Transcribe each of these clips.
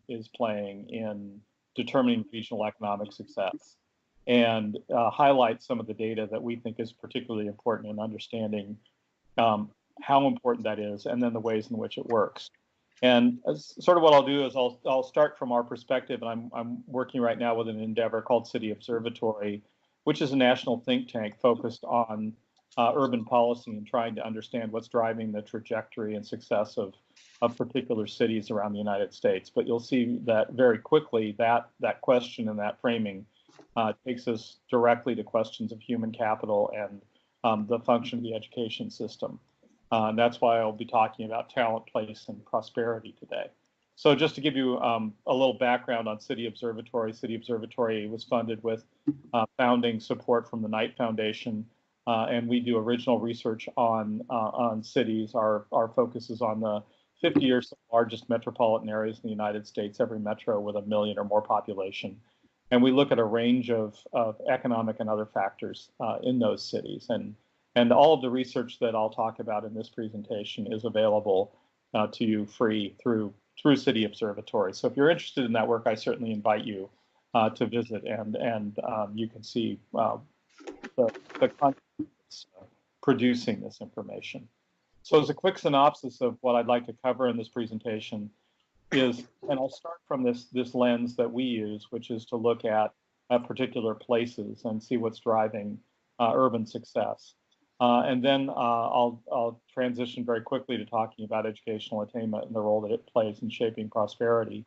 is playing in determining regional economic success, and highlight some of the data that we think is particularly important in understanding how important that is, and then the ways in which it works. And sort of what I'll do is I'll start from our perspective, and I'm working right now with an endeavor called City Observatory, which is a national think tank focused on urban policy and trying to understand what's driving the trajectory and success of particular cities around the United States. But you'll see that very quickly that question and that framing takes us directly to questions of human capital and the function of the education system. And that's why I'll be talking about talent, place, and prosperity today. So just to give you a little background on City Observatory was funded with founding support from the Knight Foundation, and we do original research on cities. Our focus is on the 50 or so largest metropolitan areas in the United States, every metro with 1 million or more population. And we look at a range of economic and other factors in those cities. And all of the research that I'll talk about in this presentation is available to you free through City Observatory. So if you're interested in that work, I certainly invite you to visit, and you can see the content that's producing this information. So as a quick synopsis of what I'd like to cover in this presentation is, and I'll start from this lens that we use, which is to look at particular places and see what's driving urban success. And then I'll transition very quickly to talking about educational attainment and the role that it plays in shaping prosperity,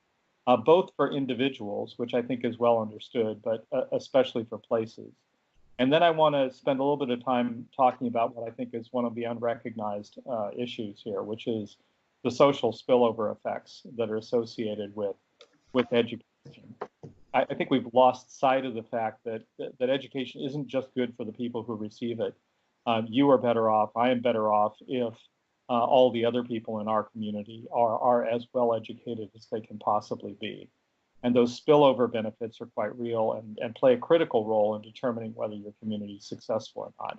both for individuals, which I think is well understood, but especially for places. And then I want to spend a little bit of time talking about what I think is one of the unrecognized issues here, which is the social spillover effects that are associated with education. I think we've lost sight of the fact that education isn't just good for the people who receive it. You are better off, I am better off if all the other people in our community are as well educated as they can possibly be. And those spillover benefits are quite real and play a critical role in determining whether your community is successful or not.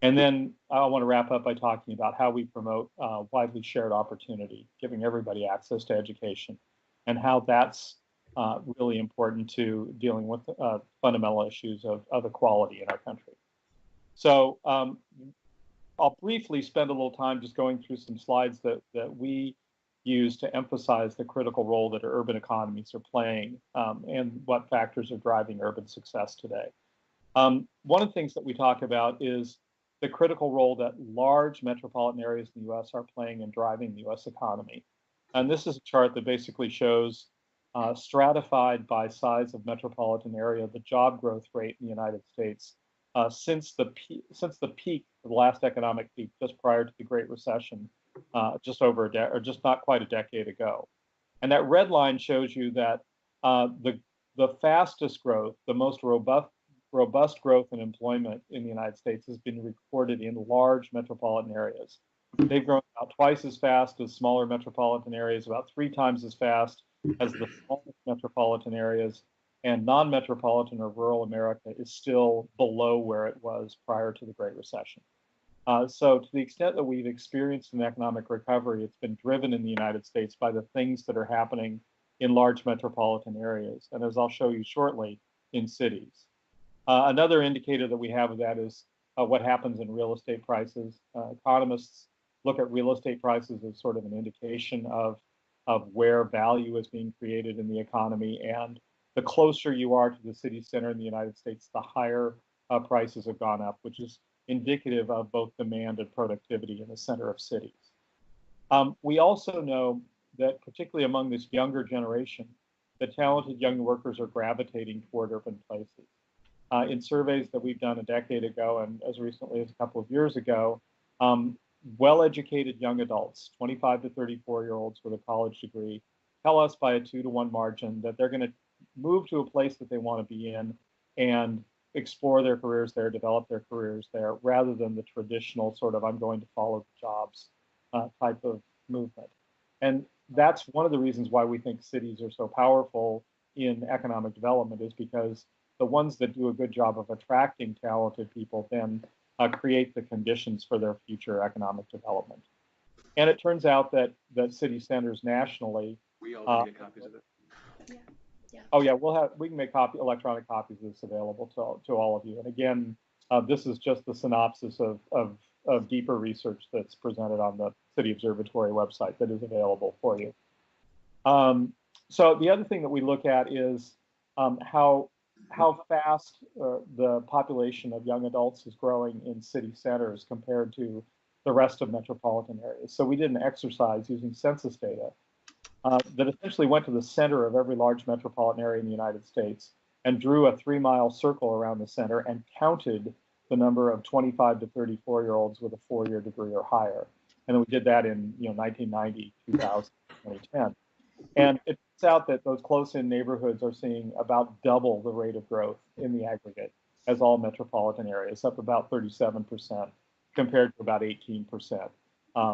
And then I want to wrap up by talking about how we promote widely shared opportunity, giving everybody access to education, and how that's really important to dealing with fundamental issues of equality in our country. So I'll briefly spend a little time just going through some slides that we use to emphasize the critical role that urban economies are playing and what factors are driving urban success today. One of the things that we talk about is the critical role that large metropolitan areas in the U.S. are playing in driving the U.S. economy. And this is a chart that basically shows stratified by size of metropolitan area, the job growth rate in the United States since the peak, the last economic peak, just prior to the Great Recession, just not quite a decade ago. And that red line shows you that the fastest growth, the most robust growth in employment in the United States has been recorded in large metropolitan areas. They've grown about twice as fast as smaller metropolitan areas, about 3 times as fast as the smallest metropolitan areas, and non-metropolitan or rural America is still below where it was prior to the Great Recession. So to the extent that we've experienced an economic recovery, it's been driven in the United States by the things that are happening in large metropolitan areas, and as I'll show you shortly, in cities. Another indicator that we have of that is what happens in real estate prices. Economists look at real estate prices as sort of an indication of where value is being created in the economy, and the closer you are to the city center in the United States, the higher prices have gone up, which is indicative of both demand and productivity in the center of cities. We also know that particularly among this younger generation, the talented young workers are gravitating toward urban places. In surveys that we've done a decade ago and as recently as a couple of years ago, well-educated young adults, 25 to 34-year-olds with a college degree, tell us by a 2-to-1 margin that they're going to move to a place that they want to be in and explore their careers there, develop their careers there, rather than the traditional sort of I'm going to follow the jobs type of movement. And that's one of the reasons why we think cities are so powerful in economic development, is because the ones that do a good job of attracting talented people then create the conditions for their future economic development. And it turns out that city centers nationally. We all get copies of it. Oh yeah, we can make electronic copies of this available to all of you. And again, this is just the synopsis of deeper research that's presented on the City Observatory website that is available for you. So the other thing that we look at is how fast the population of young adults is growing in city centers compared to the rest of metropolitan areas. So we did an exercise using census data that essentially went to the center of every large metropolitan area in the United States and drew a 3-mile circle around the center and counted the number of 25 to 34-year-olds with a 4-year degree or higher. And then we did that in 1990, 2000, 2010. And it turns out that those close-in neighborhoods are seeing about double the rate of growth in the aggregate as all metropolitan areas, up about 37% compared to about 18%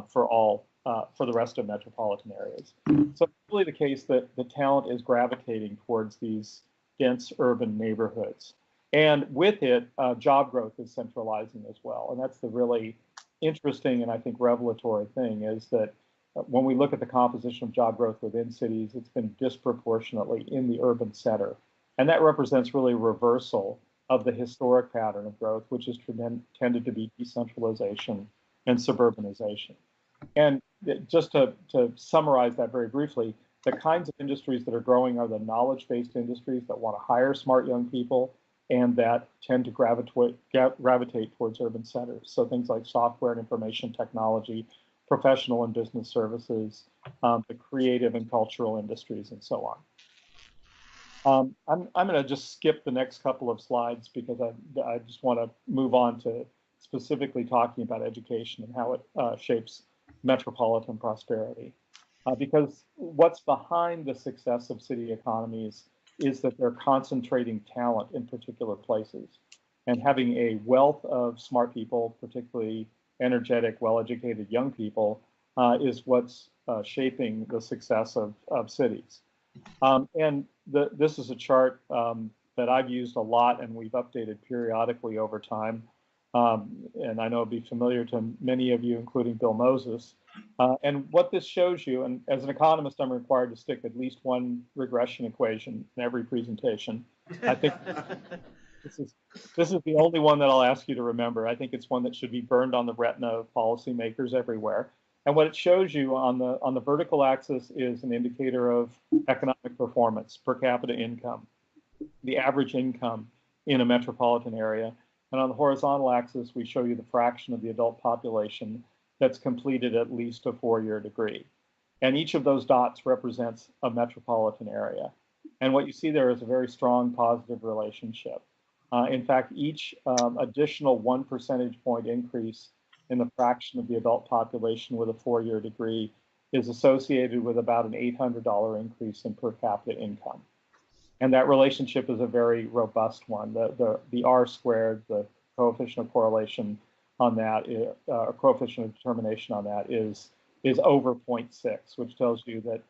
for the rest of metropolitan areas. So it's really the case that the talent is gravitating towards these dense urban neighborhoods. And with it, job growth is centralizing as well. And that's the really interesting and I think revelatory thing is that when we look at the composition of job growth within cities, it's been disproportionately in the urban center. And that represents really a reversal of the historic pattern of growth, which has tended to be decentralization and suburbanization. And just to summarize that very briefly, the kinds of industries that are growing are the knowledge-based industries that want to hire smart young people and that tend to gravitate towards urban centers. So things like software and information technology, professional and business services, the creative and cultural industries, and so on. I'm going to just skip the next couple of slides because I just want to move on to specifically talking about education and how it shapes metropolitan prosperity. Because what's behind the success of city economies is that they're concentrating talent in particular places. And having a wealth of smart people, particularly energetic, well-educated young people, is what's shaping the success of cities. And this is a chart that I've used a lot and we've updated periodically over time. And I know it'll be familiar to many of you, including Bill Moses. And what this shows you, and as an economist, I'm required to stick at least one regression equation in every presentation. I think this is the only one that I'll ask you to remember. I think it's one that should be burned on the retina of policymakers everywhere. And what it shows you on the vertical axis is an indicator of economic performance, per capita income, the average income in a metropolitan area. And on the horizontal axis, we show you the fraction of the adult population that's completed at least a 4-year degree. And each of those dots represents a metropolitan area. And what you see there is a very strong positive relationship. In fact, each additional 1 percentage point increase in the fraction of the adult population with a 4-year degree is associated with about an $800 increase in per capita income. And that relationship is a very robust one. The R squared, the coefficient of correlation on that, coefficient of determination on that is over 0.6, which tells you that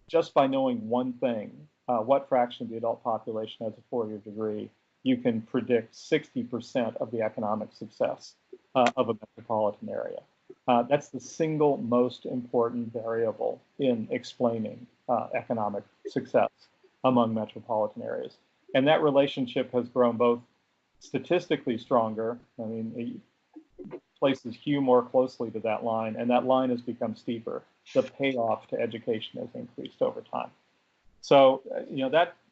just by knowing one thing, what fraction of the adult population has a 4-year degree, you can predict 60% of the economic success of a metropolitan area. That's the single most important variable in explaining economic success among metropolitan areas. And that relationship has grown both statistically stronger. I mean, it places hew more closely to that line, and that line has become steeper. The payoff to education has increased over time. So,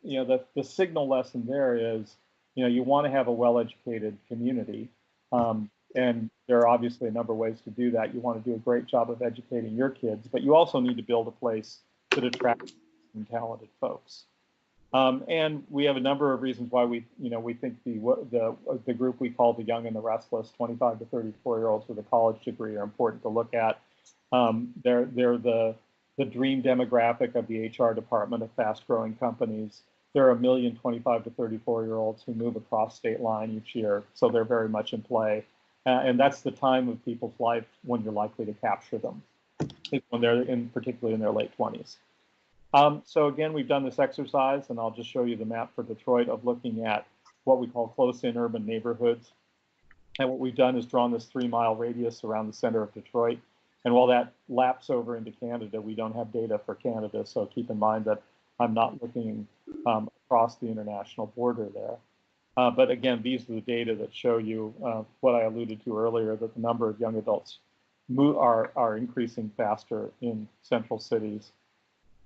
the signal lesson there is, you want to have a well-educated community, and there are obviously a number of ways to do that. You want to do a great job of educating your kids, but you also need to build a place that attracts talented folks. And we have a number of reasons why we think the group we call the young and the restless, 25 to 34-year-olds with a college degree, are important to look at. They're the dream demographic of the HR department of fast-growing companies. There are 1 million 25 to 34-year-olds who move across state line each year, so they're very much in play. And that's the time of people's life when you're likely to capture them, when they're particularly in their late 20s. So again, we've done this exercise, and I'll just show you the map for Detroit of looking at what we call close-in urban neighborhoods. And what we've done is drawn this 3-mile radius around the center of Detroit. And while that laps over into Canada, we don't have data for Canada, so keep in mind that I'm not looking across the international border there. But again, these are the data that show you what I alluded to earlier, that the number of young adults are increasing faster in central cities.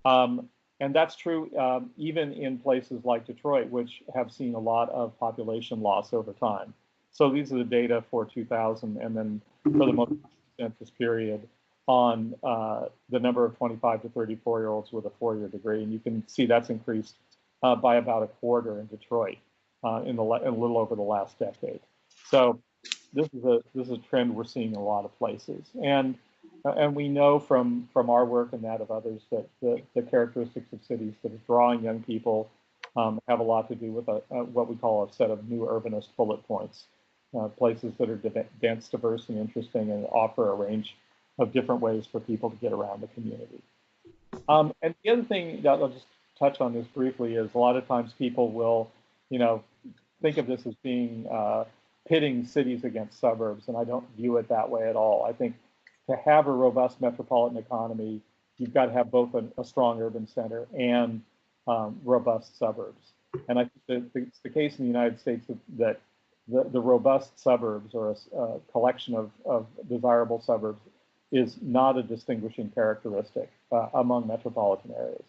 And that's true even in places like Detroit, which have seen a lot of population loss over time. So these are the data for 2000, and then for the most census period on the number of 25 to 34-year-olds with a 4-year degree. And you can see that's increased by about a quarter in Detroit in a little over the last decade. So this is a trend we're seeing in a lot of places. And we know from our work and that of others that the characteristics of cities that are drawing young people have a lot to do with what we call a set of new urbanist bullet points, places that are dense, diverse, and interesting, and offer a range of different ways for people to get around the community. And the other thing that I'll just touch on this briefly is a lot of times people will, think of this as being pitting cities against suburbs, and I don't view it that way at all. I think to have a robust metropolitan economy, you've got to have both a strong urban center and robust suburbs. And I think that it's the case in the United States that the robust suburbs, or a collection of desirable suburbs, is not a distinguishing characteristic among metropolitan areas.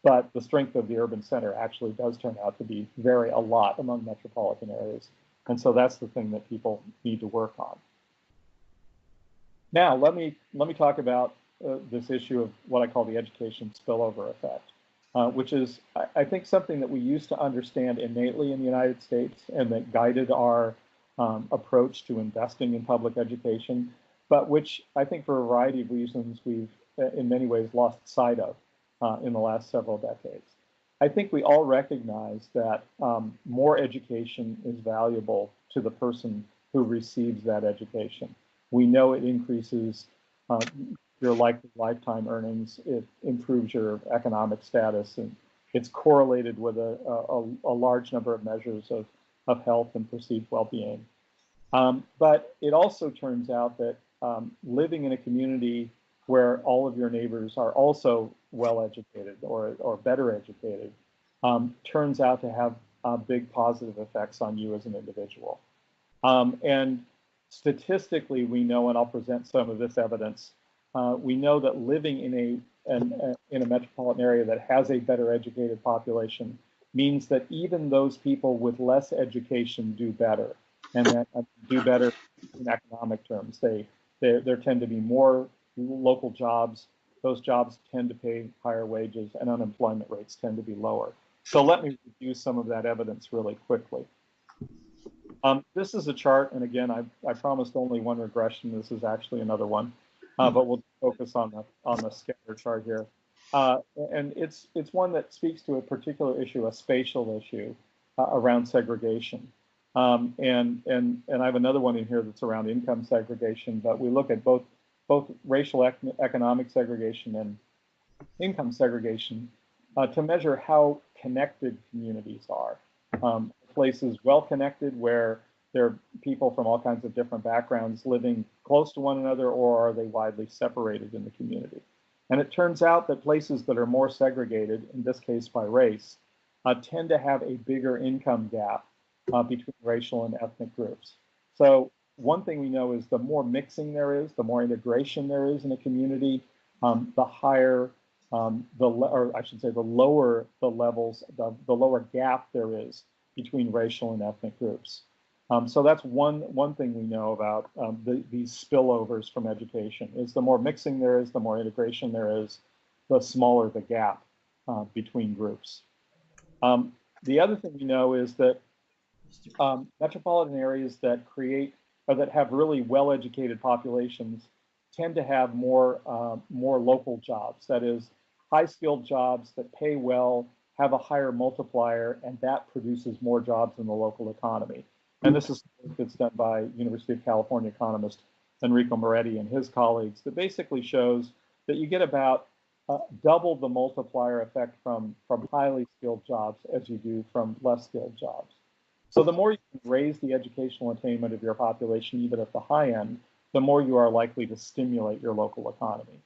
But the strength of the urban center actually does turn out to vary a lot among metropolitan areas. And so that's the thing that people need to work on. Now, let me talk about this issue of what I call the education spillover effect, which is, I think, something that we used to understand innately in the United States and that guided our approach to investing in public education, but which I think for a variety of reasons we've in many ways lost sight of in the last several decades. I think we all recognize that more education is valuable to the person who receives that education. We know it increases your likely lifetime earnings, it improves your economic status, and it's correlated with a large number of measures of health and perceived well-being. But it also turns out that living in a community where all of your neighbors are also well-educated or better educated turns out to have big positive effects on you as an individual. And statistically, we know, and I'll present some of this evidence, we know that living in a metropolitan area that has a better educated population means that even those people with less education do better, and that do better in economic terms. There tend to be more local jobs. Those jobs tend to pay higher wages, and unemployment rates tend to be lower. So let me review some of that evidence really quickly. This is a chart, and again, I promised only one regression. This is actually another one, but we'll focus on the scatter chart here. And it's one that speaks to a particular issue, a spatial issue around segregation. And I have another one in here that's around income segregation, but we look at both racial economic segregation and income segregation to measure how connected communities are. Places well connected where there are people from all kinds of different backgrounds living close to one another, or are they widely separated in the community? And it turns out that places that are more segregated, in this case by race, tend to have a bigger income gap between racial and ethnic groups. So one thing we know is the more mixing there is, the more integration there is in a community, the higher, the lower the levels, the lower gap there is between racial and ethnic groups. So that's one thing we know about these spillovers from education is the more mixing there is, the more integration there is, the smaller the gap between groups. The other thing we know is that metropolitan areas that create or that have really well-educated populations tend to have more local jobs. That is, high-skilled jobs that pay well, have a higher multiplier, and that produces more jobs in the local economy. And this is something that's done by University of California economist Enrico Moretti and his colleagues that basically shows that you get about double the multiplier effect from highly skilled jobs as you do from less skilled jobs. So the more you can raise the educational attainment of your population, even at the high end, the more you are likely to stimulate your local economy.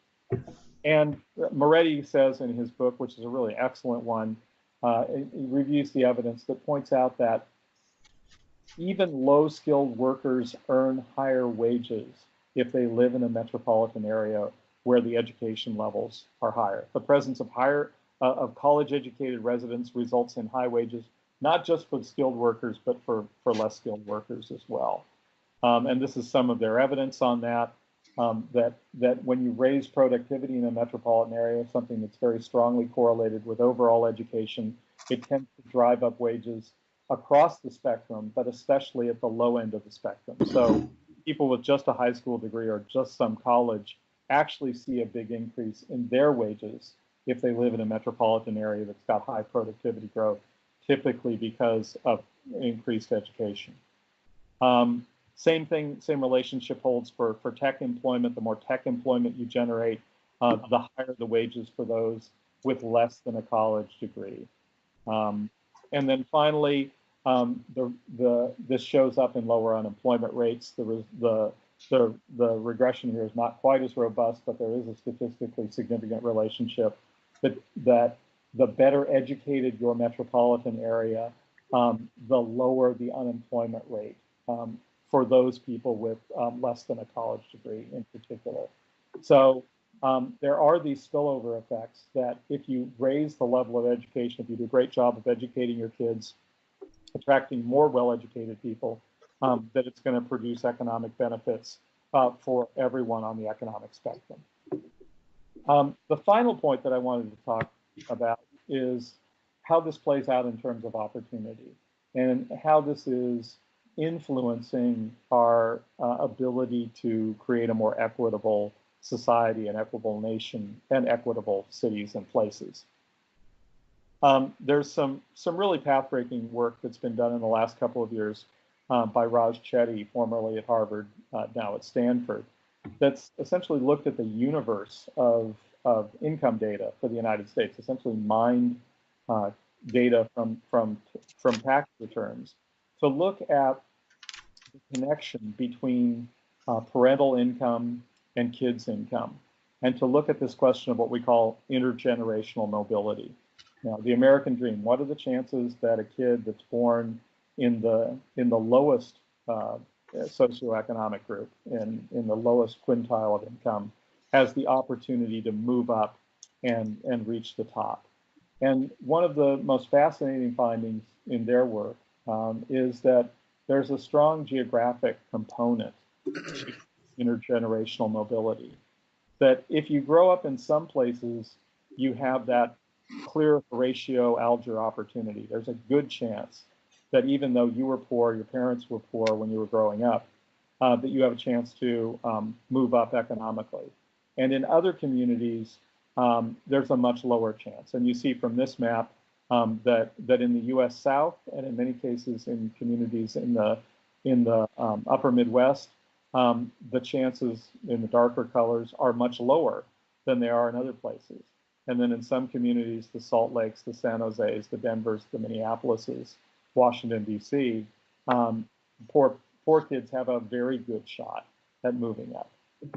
And Moretti says in his book, which is a really excellent one, he reviews the evidence that points out that even low-skilled workers earn higher wages if they live in a metropolitan area where the education levels are higher. The presence of college-educated residents results in high wages, not just for skilled workers, but for less skilled workers as well. And this is some of their evidence on that. That when you raise productivity in a metropolitan area, something that's very strongly correlated with overall education, it tends to drive up wages across the spectrum, but especially at the low end of the spectrum. So people with just a high school degree or just some college actually see a big increase in their wages if they live in a metropolitan area that's got high productivity growth, typically because of increased education. Same relationship holds for tech employment. The more tech employment you generate, the higher the wages for those with less than a college degree. And then finally, this shows up in lower unemployment rates. The regression here is not quite as robust, but there is a statistically significant relationship that the better educated your metropolitan area, the lower the unemployment rate for those people with less than a college degree in particular. So there are these spillover effects that if you raise the level of education, if you do a great job of educating your kids, attracting more well-educated people, that it's going to produce economic benefits for everyone on the economic spectrum. The final point that I wanted to talk about is how this plays out in terms of opportunity and how this is influencing our ability to create a more equitable society, an equitable nation, and equitable cities and places. There's some really path-breaking work that's been done in the last couple of years by Raj Chetty, formerly at Harvard, now at Stanford, that's essentially looked at the universe of income data for the United States, essentially mined data from tax returns to look at the connection between parental income and kids' income, and to look at this question of what we call intergenerational mobility. Now, the American dream, what are the chances that a kid that's born in the lowest socioeconomic group, in the lowest quintile of income, has the opportunity to move up and reach the top? And one of the most fascinating findings in their work is that there's a strong geographic component to intergenerational mobility. That if you grow up in some places, you have that clear Horatio Alger opportunity. There's a good chance that even though you were poor, your parents were poor when you were growing up, that you have a chance to move up economically. And in other communities, there's a much lower chance. And you see from this map that in the U.S. South, and in many cases in communities in the upper Midwest, the chances in the darker colors are much lower than they are in other places. And then in some communities, the Salt Lakes, the San Jose's, the Denvers, the Minneapolises, Washington, D.C., poor kids have a very good shot at moving up.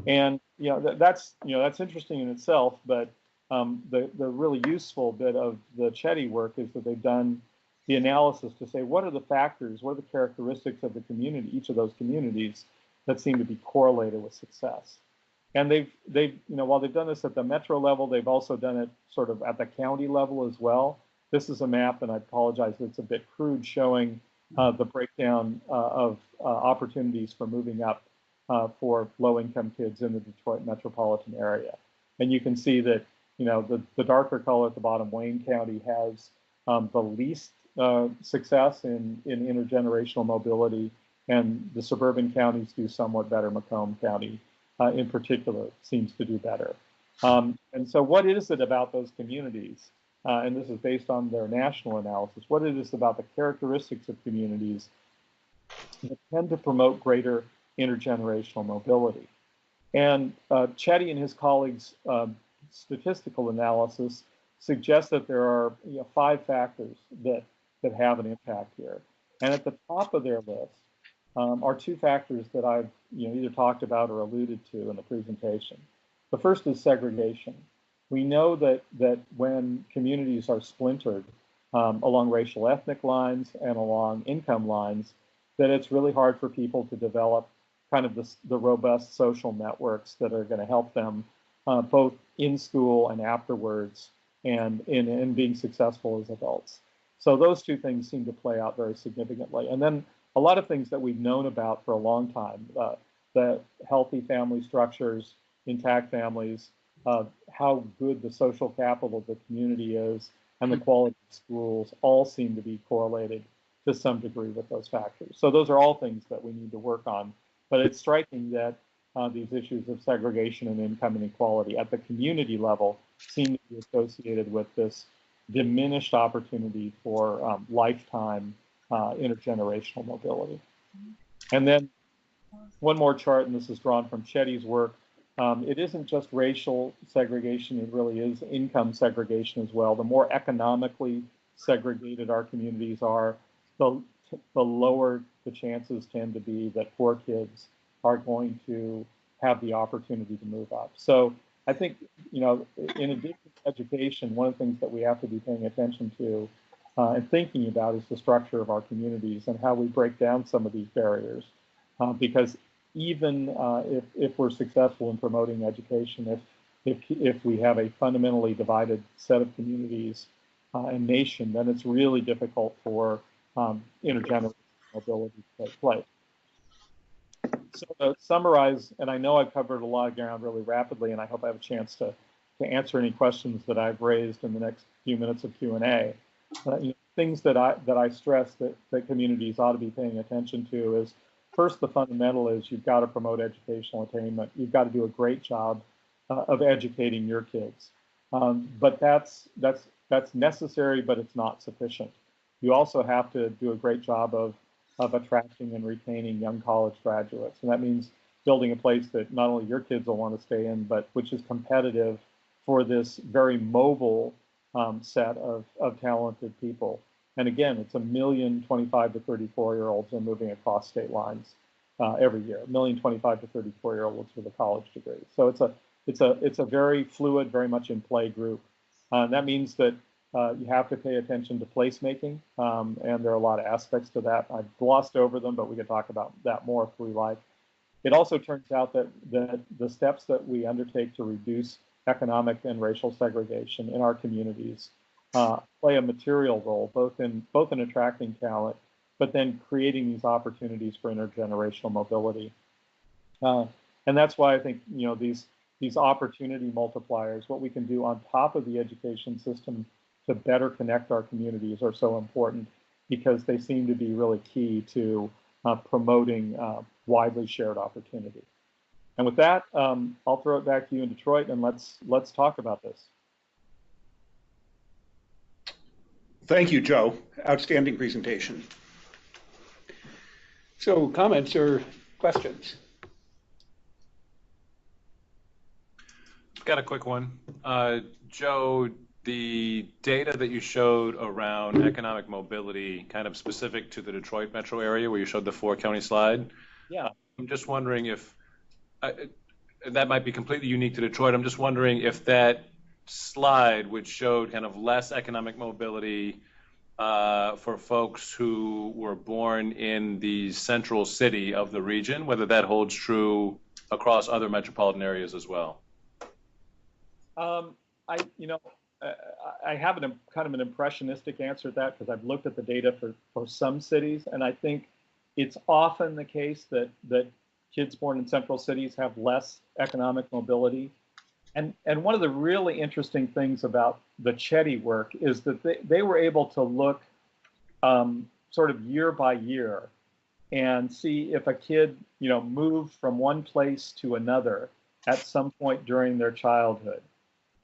And that's interesting in itself, but the really useful bit of the Chetty work is that they've done the analysis to say what are the factors, what are the characteristics of the community, each of those communities that seem to be correlated with success. And they've while they've done this at the metro level, they've also done it sort of at the county level as well. This is a map, and I apologize, it's a bit crude, showing the breakdown of opportunities for moving up for low-income kids in the Detroit metropolitan area. And you can see that the darker color at the bottom, Wayne County, has the least success in intergenerational mobility, and the suburban counties do somewhat better. Macomb County, in particular, seems to do better. And so what is it about those communities, and this is based on their national analysis, what it is about the characteristics of communities that tend to promote greater intergenerational mobility? And Chetty and his colleagues' statistical analysis suggests that there are 5 factors that have an impact here. And at the top of their list are 2 factors that I've either talked about or alluded to in the presentation. The first is segregation. we know that when communities are splintered along racial ethnic lines and along income lines, that it's really hard for people to develop kind of the robust social networks that are going to help them both in school and afterwards and in being successful as adults. So those two things seem to play out very significantly. And then a lot of things that we've known about for a long time, the healthy family structures, intact families, how good the social capital of the community is, and the quality of schools all seem to be correlated to some degree with those factors. So those are all things that we need to work on. But it's striking that these issues of segregation and income inequality at the community level seem to be associated with this diminished opportunity for lifetime intergenerational mobility. And then one more chart, and this is drawn from Chetty's work. It isn't just racial segregation, it really is income segregation as well. The more economically segregated our communities are, the lower the chances tend to be that poor kids are going to have the opportunity to move up. So I think, in addition to education, one of the things that we have to be paying attention to and thinking about is the structure of our communities and how we break down some of these barriers. Because even if we're successful in promoting education, if we have a fundamentally divided set of communities and nation, then it's really difficult for intergenerational mobility to take place. So to summarize, and I know I've covered a lot of ground really rapidly, and I hope I have a chance to answer any questions that I've raised in the next few minutes of Q&A. Things that I stress that communities ought to be paying attention to is, first, the fundamental is you've got to promote educational attainment. You've got to do a great job of educating your kids. But that's necessary, but it's not sufficient. You also have to do a great job of attracting and retaining young college graduates. And that means building a place that not only your kids will want to stay in, but which is competitive for this very mobile set of talented people. And again, it's 1 million 25 to 34-year-olds are moving across state lines every year. 1 million 25 to 34-year-olds with a college degree. So it's a very fluid, very much in play group. And that means that you have to pay attention to placemaking, and there are a lot of aspects to that. I've glossed over them, but we could talk about that more if we like. It also turns out that the steps that we undertake to reduce economic and racial segregation in our communities play a material role, both in attracting talent, but then creating these opportunities for intergenerational mobility. And that's why I think these opportunity multipliers, what we can do on top of the education system to better connect our communities, are so important, because they seem to be really key to promoting widely shared opportunity. And with that, I'll throw it back to you in Detroit, and let's talk about this. Thank you, Joe. Outstanding presentation. So, comments or questions? Got a quick one. Joe, the data that you showed around economic mobility, kind of specific to the Detroit metro area, where you showed the 4-county slide. Yeah. I'm just wondering if that might be completely unique to Detroit. I'm just wondering if that slide, which showed kind of less economic mobility for folks who were born in the central city of the region, whether that holds true across other metropolitan areas as well. I have kind of an impressionistic answer to that, because I've looked at the data for some cities, and I think it's often the case that kids born in central cities have less economic mobility. And one of the really interesting things about the Chetty work is that they were able to look sort of year by year and see if a kid moved from one place to another at some point during their childhood.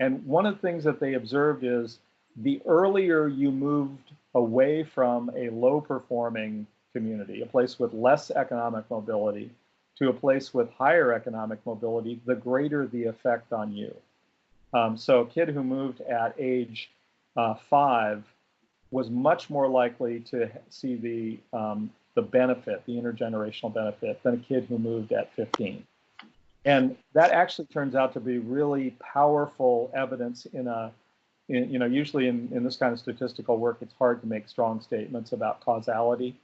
And one of the things that they observed is the earlier you moved away from a low-performing community, a place with less economic mobility, to a place with higher economic mobility, the greater the effect on you. So a kid who moved at age 5 was much more likely to see the benefit, the intergenerational benefit, than a kid who moved at 15. And that actually turns out to be really powerful evidence usually in this kind of statistical work, it's hard to make strong statements about causality.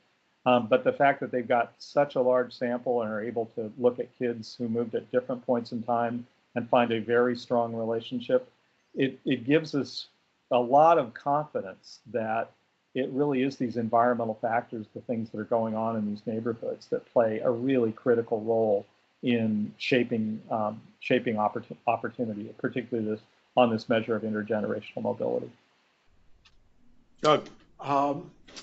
But the fact that they've got such a large sample and are able to look at kids who moved at different points in time and find a very strong relationship, it gives us a lot of confidence that it really is these environmental factors, the things that are going on in these neighborhoods, that play a really critical role in shaping opportunity, particularly on this measure of intergenerational mobility. Doug.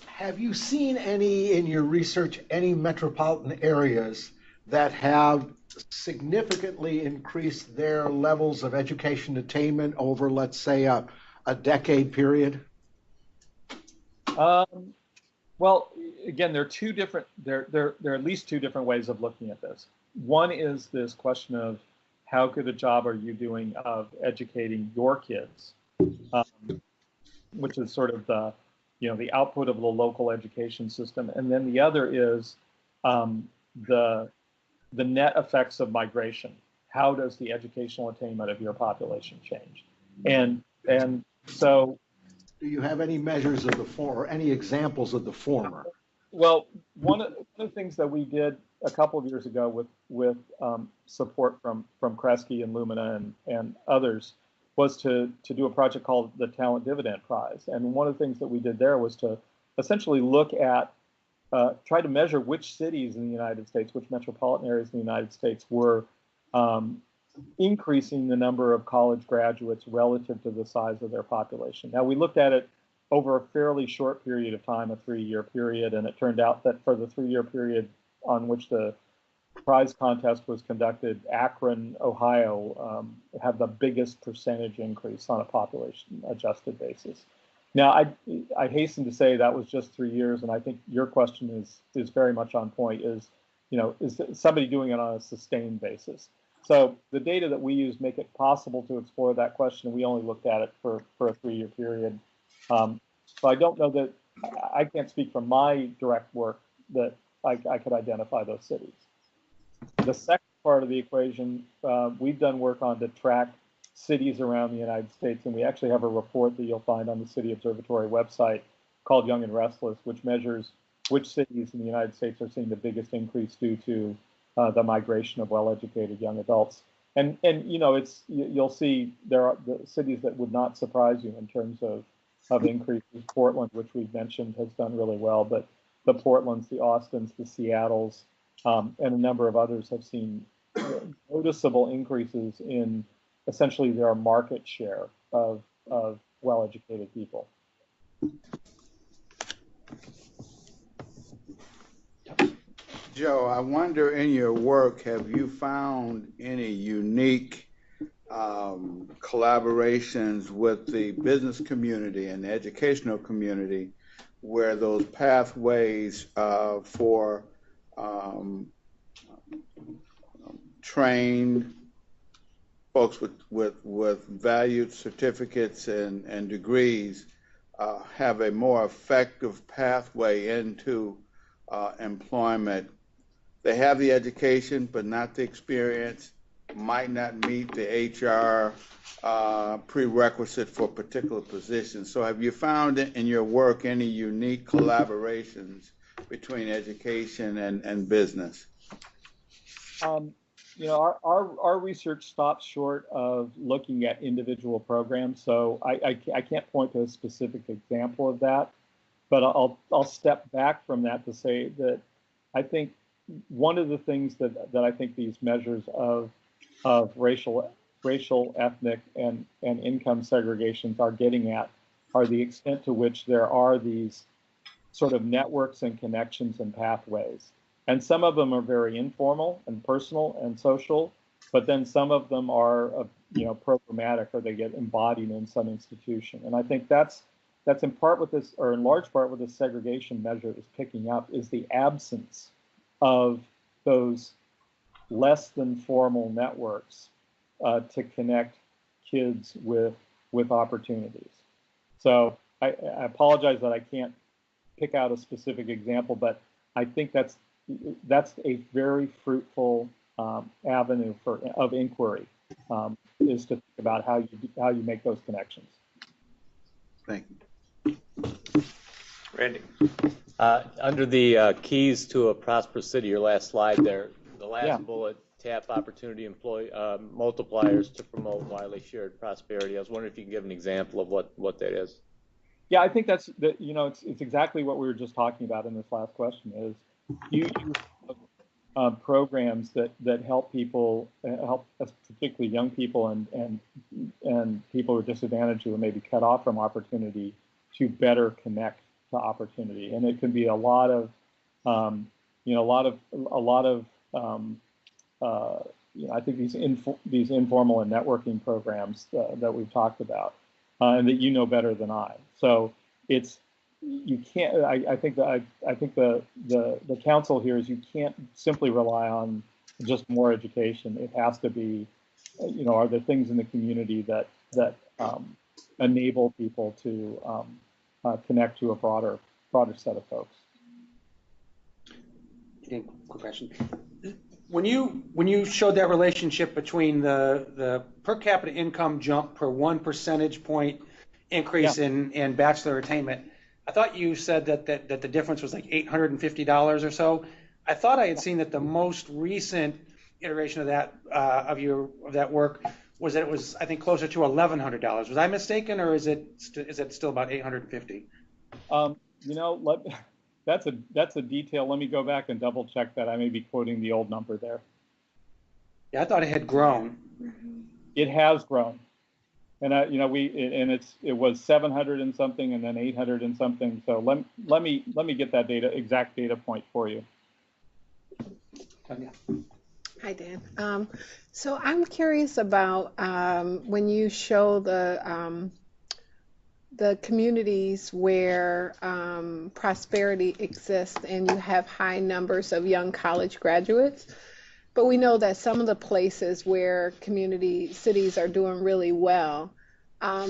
Have you seen in your research, any metropolitan areas that have significantly increased their levels of education attainment over, let's say, a decade period? Well, again, there are at least two different ways of looking at this. One is this question of how good a job are you doing of educating your kids, which is sort of the output of the local education system. And then the other is the net effects of migration. How does the educational attainment of your population change? And so, do you have any measures of the former, or any examples of the former? Well, one of the things that we did a couple of years ago with support from Kresge and Lumina and others was to do a project called the Talent Dividend Prize. And one of the things that we did there was to essentially look at, try to measure which cities in the United States, which metropolitan areas in the United States were increasing the number of college graduates relative to the size of their population. Now, we looked at it over a fairly short period of time, a 3-year period, and it turned out that for the 3-year period on which the prize contest was conducted, Akron, Ohio, had the biggest percentage increase on a population adjusted basis. Now, I hasten to say that was just 3 years, and I think your question is very much on point. Is somebody doing it on a sustained basis? So the data that we use make it possible to explore that question. We only looked at it for a 3-year period. So I don't know that I can't speak from my direct work that I could identify those cities. The second part of the equation, we've done work on to track cities around the United States, and we actually have a report that you'll find on the City Observatory website called Young and Restless, which measures which cities in the United States are seeing the biggest increase due to the migration of well-educated young adults. And you'll see there are the cities that would not surprise you in terms of increases. Portland, which we've mentioned, has done really well, but the Portlands, the Austins, the Seattles, and a number of others have seen noticeable increases in essentially their market share of well-educated people. Joe, I wonder, in your work, have you found any unique collaborations with the business community and the educational community where those pathways for trained folks with valued certificates and degrees have a more effective pathway into employment? They have the education, but not the experience, might not meet the HR prerequisite for a particular position. So have you found in your work any unique collaborations between education and business? Our research stops short of looking at individual programs, so I can't point to a specific example of that. But I'll step back from that to say that I think one of the things that I think these measures of racial, ethnic, and income segregations are getting at are the extent to which there are these sort of networks and connections and pathways. And some of them are very informal and personal and social, but then some of them are programmatic, or they get embodied in some institution. And I think that's in part what this, or in large part what this segregation measure is picking up, is the absence of those less than formal networks to connect kids with opportunities. So I apologize that I can't pick out a specific example, but I think that's a very fruitful avenue of inquiry, is to think about how you make those connections. Thank you. Randy. Under the keys to a prosperous city, your last slide there, the last Yeah. bullet, tap opportunity multipliers to promote widely shared prosperity. I was wondering if you can give an example of what that is. Yeah, I think that's it's exactly what we were just talking about in this last question. Is you programs that help people, help particularly young people and people who are disadvantaged who are maybe cut off from opportunity to better connect to opportunity, and it can be a lot of I think these informal and networking programs that we've talked about, and that you know better than I. So you can't. I think the counsel here is you can't simply rely on just more education. It has to be, are there things in the community that enable people to connect to a broader set of folks. Quick question. When you showed that relationship between the per capita income jump per 1 percentage point increase in bachelor attainment, I thought you said that the difference was like $850 or so. I thought I had seen that the most recent iteration of that of that work was that it was, I think, closer to $1,100. Was I mistaken, or is it still about $850? That's a detail. Let me go back and double check that. I may be quoting the old number there. Yeah, I thought it had grown. It has grown, and it was 700 and something, and then 800 and something. So let me get that exact data point for you. Hi, Dan. So I'm curious about when you show the communities where prosperity exists and you have high numbers of young college graduates, but we know that some of the places where cities are doing really well,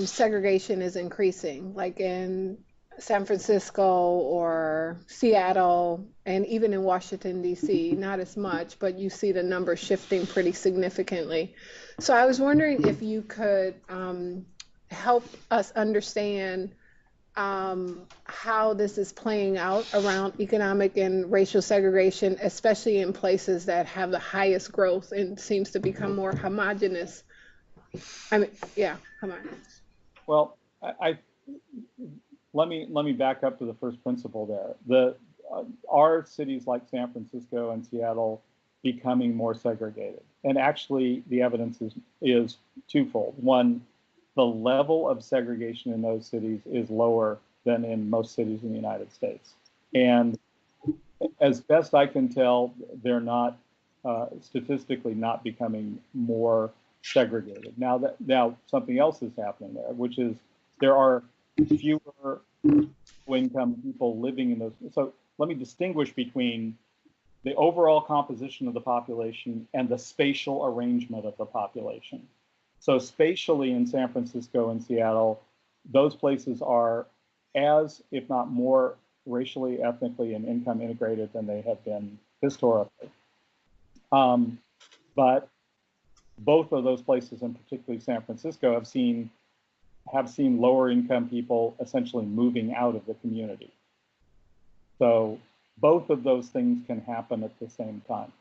segregation is increasing, like in San Francisco or Seattle, and even in Washington, D.C., not as much, but you see the numbers shifting pretty significantly. So I was wondering if you could help us understand how this is playing out around economic and racial segregation, especially in places that have the highest growth and seems to become more homogenous. Homogenous. Well, let me back up to the first principle there. Are cities like San Francisco and Seattle becoming more segregated? And actually, the evidence is twofold. One, the level of segregation in those cities is lower than in most cities in the United States. And as best I can tell, they're not statistically not becoming more segregated. Now something else is happening there, which is there are fewer low-income people living in those. So let me distinguish between the overall composition of the population and the spatial arrangement of the population. So spatially in San Francisco and Seattle, those places are as, if not more, racially, ethnically, and income integrated than they have been historically. But both of those places, and particularly San Francisco, have seen lower income people essentially moving out of the community. So both of those things can happen at the same time.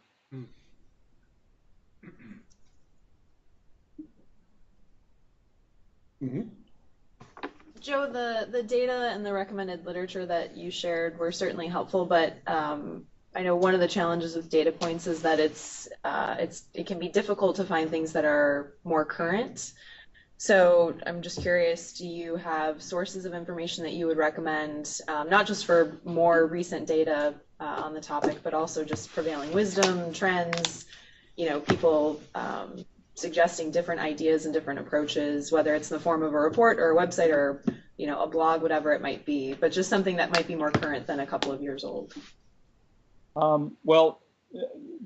Mm-hmm. Joe, the data and the recommended literature that you shared were certainly helpful, but I know one of the challenges with data points is that it can be difficult to find things that are more current. So I'm just curious, do you have sources of information that you would recommend, not just for more recent data on the topic, but also just prevailing wisdom, trends, people suggesting different ideas and different approaches, whether it's in the form of a report or a website or a blog, whatever it might be, but just something that might be more current than a couple of years old? Well,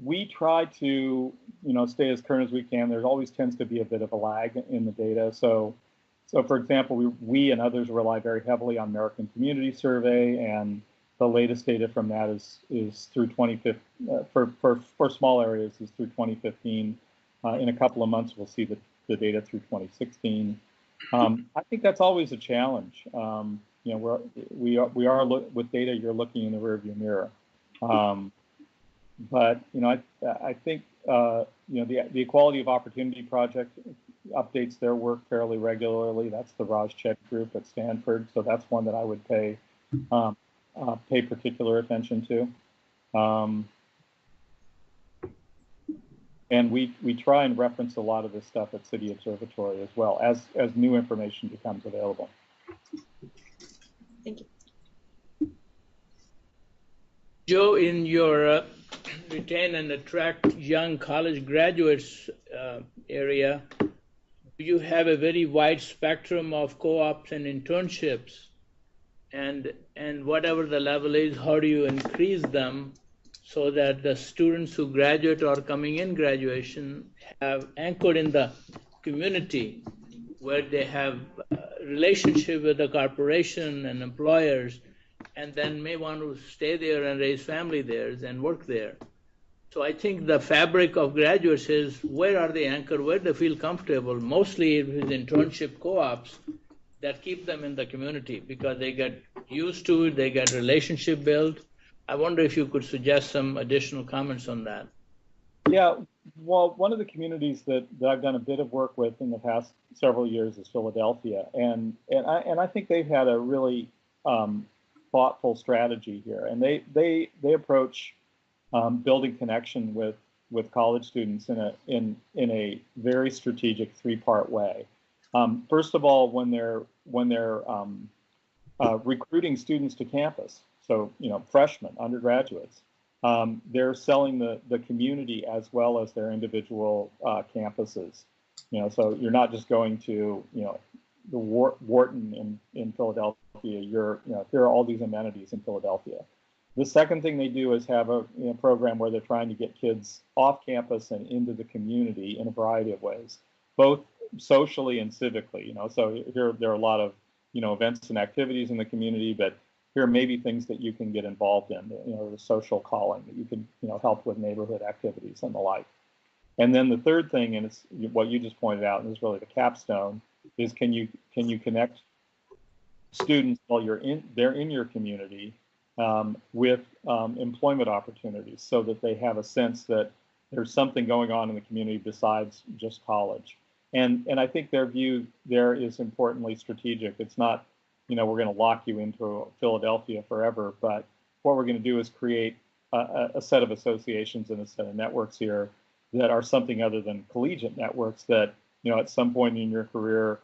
we try to stay as current as we can. There always tends to be a bit of a lag in the data. So for example, we and others rely very heavily on American Community Survey and the latest data from that is through 2015 for small areas is through 2015. In a couple of months, we'll see the data through 2016. I think that's always a challenge. We are with data. You're looking in the rearview mirror. But I think the Equality of Opportunity Project updates their work fairly regularly. That's the Raj Chet group at Stanford, so that's one that I would pay particular attention to. And we try and reference a lot of this stuff at City Observatory as well as new information becomes available. Thank you. Joe, in your retain and attract young college graduates area, do you have a very wide spectrum of co-ops and internships? And whatever the level is, how do you increase them so that the students who graduate or coming in graduation have anchored in the community where they have a relationship with the corporation and employers, and then may want to stay there and raise family there and work there. So I think the fabric of graduates is where are they anchored, where they feel comfortable. Mostly with internship co-ops that keep them in the community because they get used to it, they get relationship built. I wonder if you could suggest some additional comments on that. Yeah, well, one of the communities that I've done a bit of work with in the past several years is Philadelphia, and I think they've had a really thoughtful strategy here, and they approach building connection with college students in a very strategic three-part way. First of all, when they're recruiting students to campus, so freshmen, undergraduates, they're selling the community as well as their individual campuses. So you're not just going to the Wharton in Philadelphia. There are all these amenities in Philadelphia. The second thing they do is have a program where they're trying to get kids off campus and into the community in a variety of ways, both socially and civically. So here there are a lot of events and activities in the community, but here may be things that you can get involved in, the social calling that you can help with neighborhood activities and the like. And then the third thing, and it's what you just pointed out, and is really the capstone, is can you connect students while they're in your community with employment opportunities, so that they have a sense that there's something going on in the community besides just college. And I think their view there is importantly strategic. It's not, we're going to lock you into Philadelphia forever, but what we're going to do is create a set of associations and a set of networks here that are something other than collegiate networks that, at some point in your career,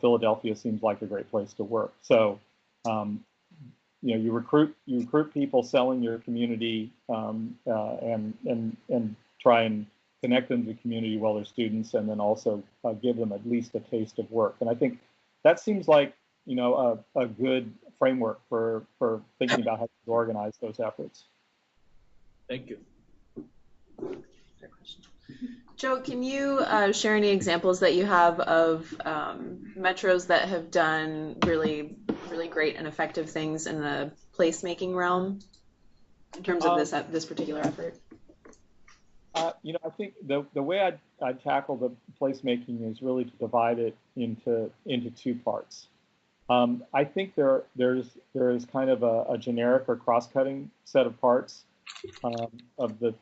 Philadelphia seems like a great place to work. So, you recruit people selling your community and try and connect them to the community while they're students, and then also give them at least a taste of work. And I think that seems like a good framework for thinking about how to organize those efforts. Thank you. Joe, can you share any examples that you have of metros that have done really, really great and effective things in the placemaking realm in terms of this particular effort? I think the way I'd tackle the placemaking is really to divide it into two parts. I think there is kind of a generic or cross-cutting set of parts of the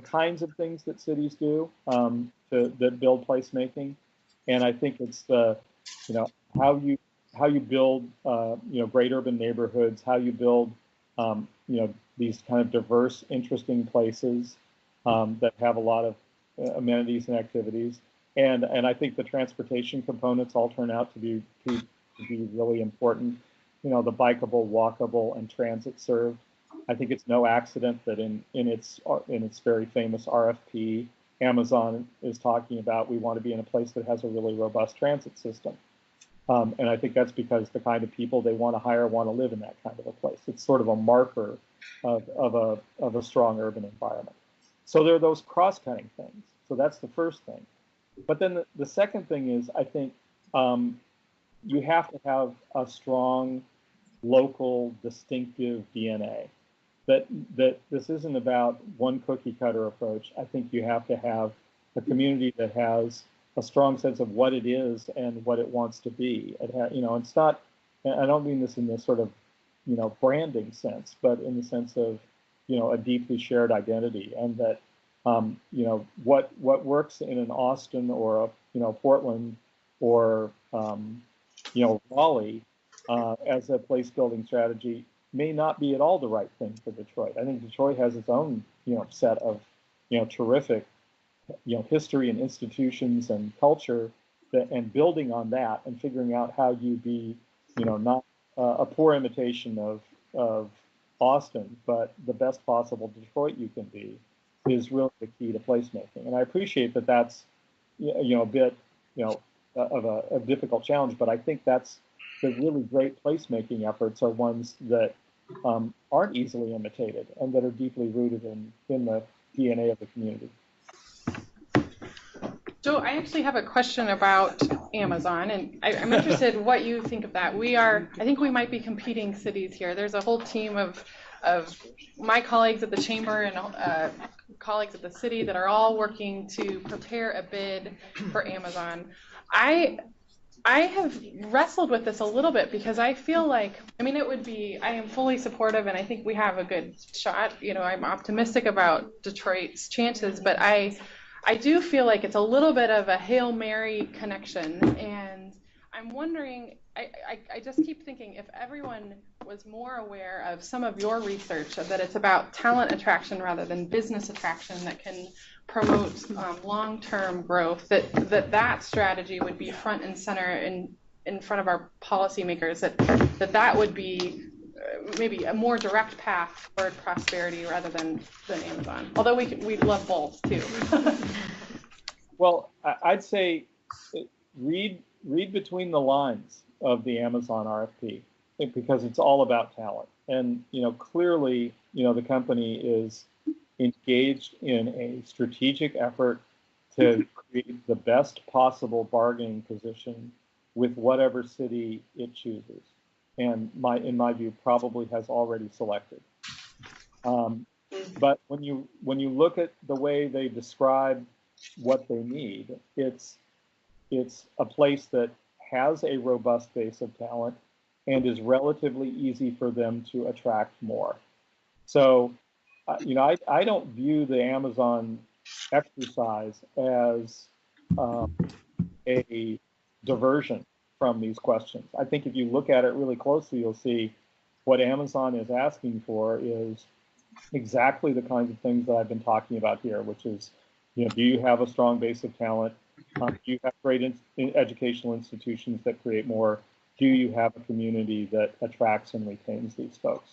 kinds of things that cities do that build placemaking, and I think it's the how you build great urban neighborhoods, how you build these kind of diverse, interesting places that have a lot of amenities and activities, and I think the transportation components all turn out to be really important. The bikeable, walkable, and transit served. I think it's no accident that in its very famous RFP, Amazon is talking about we want to be in a place that has a really robust transit system. And I think that's because the kind of people they want to hire want to live in that kind of a place. It's sort of a marker of a strong urban environment. So there are those cross-cutting things. So that's the first thing. But then the second thing is, I think you have to have a strong local, distinctive DNA. That this isn't about one cookie cutter approach. I think you have to have a community that has a strong sense of what it is and what it wants to be. It's not. I don't mean this in this sort of, branding sense, but in the sense of, a deeply shared identity, and that, what works in an Austin or a, Portland or, Raleigh as a place building strategy may not be at all the right thing for Detroit. I think Detroit has its own, set of, terrific, history and institutions and culture and building on that and figuring out how you be, not a poor imitation of Austin, but the best possible Detroit you can be is really the key to placemaking. And I appreciate that that's, a bit, of a difficult challenge, but I think that's the really great placemaking efforts are ones that aren't easily imitated and that are deeply rooted in the DNA of the community. Joe, I actually have a question about Amazon, and I'm interested in what you think of that. I think we might be competing cities here. There's a whole team of my colleagues at the chamber and colleagues at the city that are all working to prepare a bid for Amazon. I have wrestled with this a little bit because I feel like, I am fully supportive and I think we have a good shot. I'm optimistic about Detroit's chances, but I do feel like it's a little bit of a Hail Mary connection, and I'm wondering, I just keep thinking if everyone was more aware of some of your research, that it's about talent attraction rather than business attraction that can promote long-term growth, that strategy would be front and center in front of our policymakers, that would be maybe a more direct path toward prosperity rather than Amazon. Although we'd love both too. Well, I'd say read between the lines of the Amazon RFP because it's all about talent. And clearly, the company is engaged in a strategic effort to create the best possible bargaining position with whatever city it chooses. And in my view, probably has already selected. But when you look at the way they describe what they need, it's a place that has a robust base of talent and is relatively easy for them to attract more. So, I don't view the Amazon exercise as a diversion from these questions. I think if you look at it really closely, you'll see what Amazon is asking for is exactly the kinds of things that I've been talking about here, which is, do you have a strong base of talent? Do you have great educational institutions that create more? Do you have a community that attracts and retains these folks?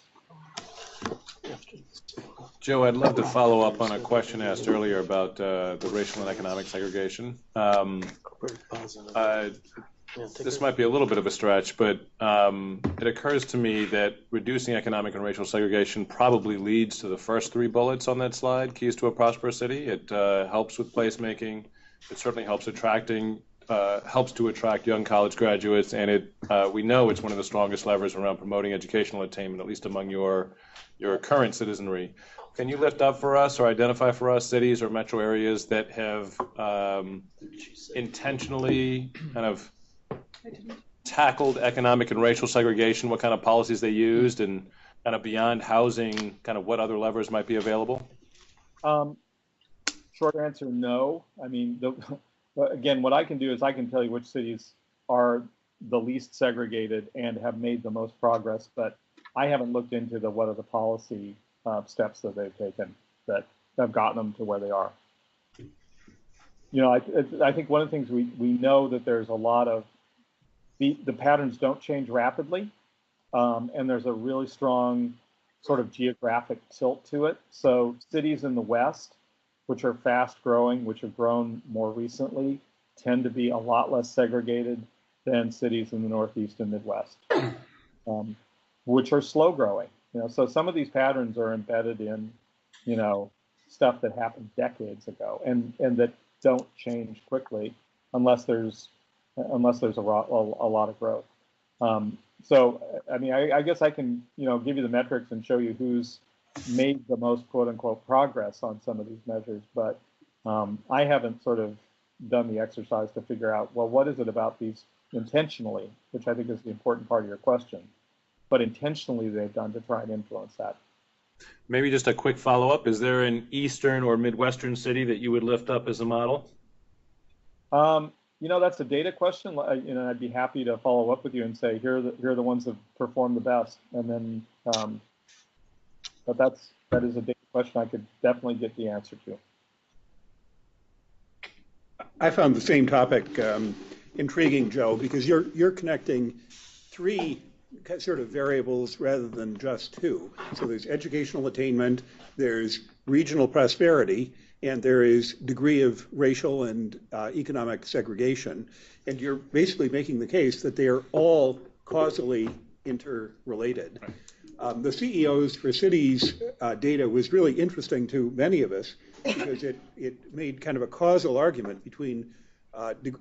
Joe, I'd love to follow up on a question asked earlier about the racial and economic segregation. This might be a little bit of a stretch, but it occurs to me that reducing economic and racial segregation probably leads to the first three bullets on that slide, keys to a prosperous city. It helps with placemaking. It certainly helps to attract young college graduates, and we know it's one of the strongest levers around promoting educational attainment, at least among your current citizenry. Can you lift up for us or identify for us cities or metro areas that have intentionally kind of tackled economic and racial segregation, what kind of policies they used, and kind of beyond housing, kind of what other levers might be available? Short answer, no. I mean, again, what I can do is I can tell you which cities are the least segregated and have made the most progress, but I haven't looked into what are the policy steps that they've taken that have gotten them to where they are. I think one of the things we know that there's a lot of the patterns don't change rapidly, and there's a really strong sort of geographic tilt to it. So cities in the West, which are fast growing, which have grown more recently, tend to be a lot less segregated than cities in the Northeast and Midwest, which are slow growing. So some of these patterns are embedded in, stuff that happened decades ago, and that don't change quickly unless there's a lot of growth. so, I mean, I guess I can, give you the metrics and show you who's made the most quote unquote progress on some of these measures, but I haven't sort of done the exercise to figure out, well, what is it about these intentionally, which I think is the important part of your question, but intentionally they've done to try and influence that. Maybe just a quick follow-up. Is there an Eastern or Midwestern city that you would lift up as a model? That's a data question. I'd be happy to follow up with you and say, here are the ones that perform the best. And then, but that is a data question I could definitely get the answer to. I found the same topic intriguing, Joe, because you're connecting three sort of variables rather than just two. So there's educational attainment, there's regional prosperity, and there is degree of racial and economic segregation. And you're basically making the case that they are all causally interrelated. The CEOs for cities data was really interesting to many of us because it made kind of a causal argument between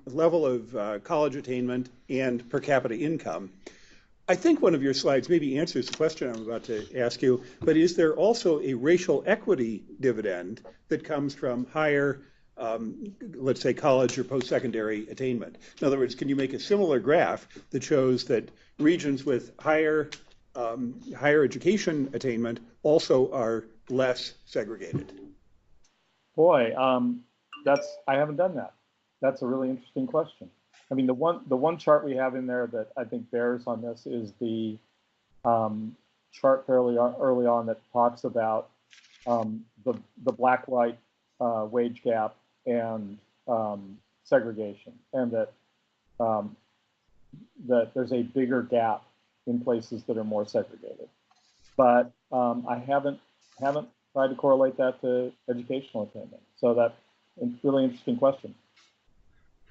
level of college attainment and per capita income. I think one of your slides maybe answers the question I'm about to ask you, but is there also a racial equity dividend that comes from higher, let's say, college or post-secondary attainment? In other words, can you make a similar graph that shows that regions with higher education attainment also are less segregated? Boy, I haven't done that. That's a really interesting question. I mean, the one chart we have in there that I think bears on this is the chart fairly early on that talks about the black-white wage gap and segregation, and that there's a bigger gap in places that are more segregated. But I haven't tried to correlate that to educational attainment. So that's a really interesting question.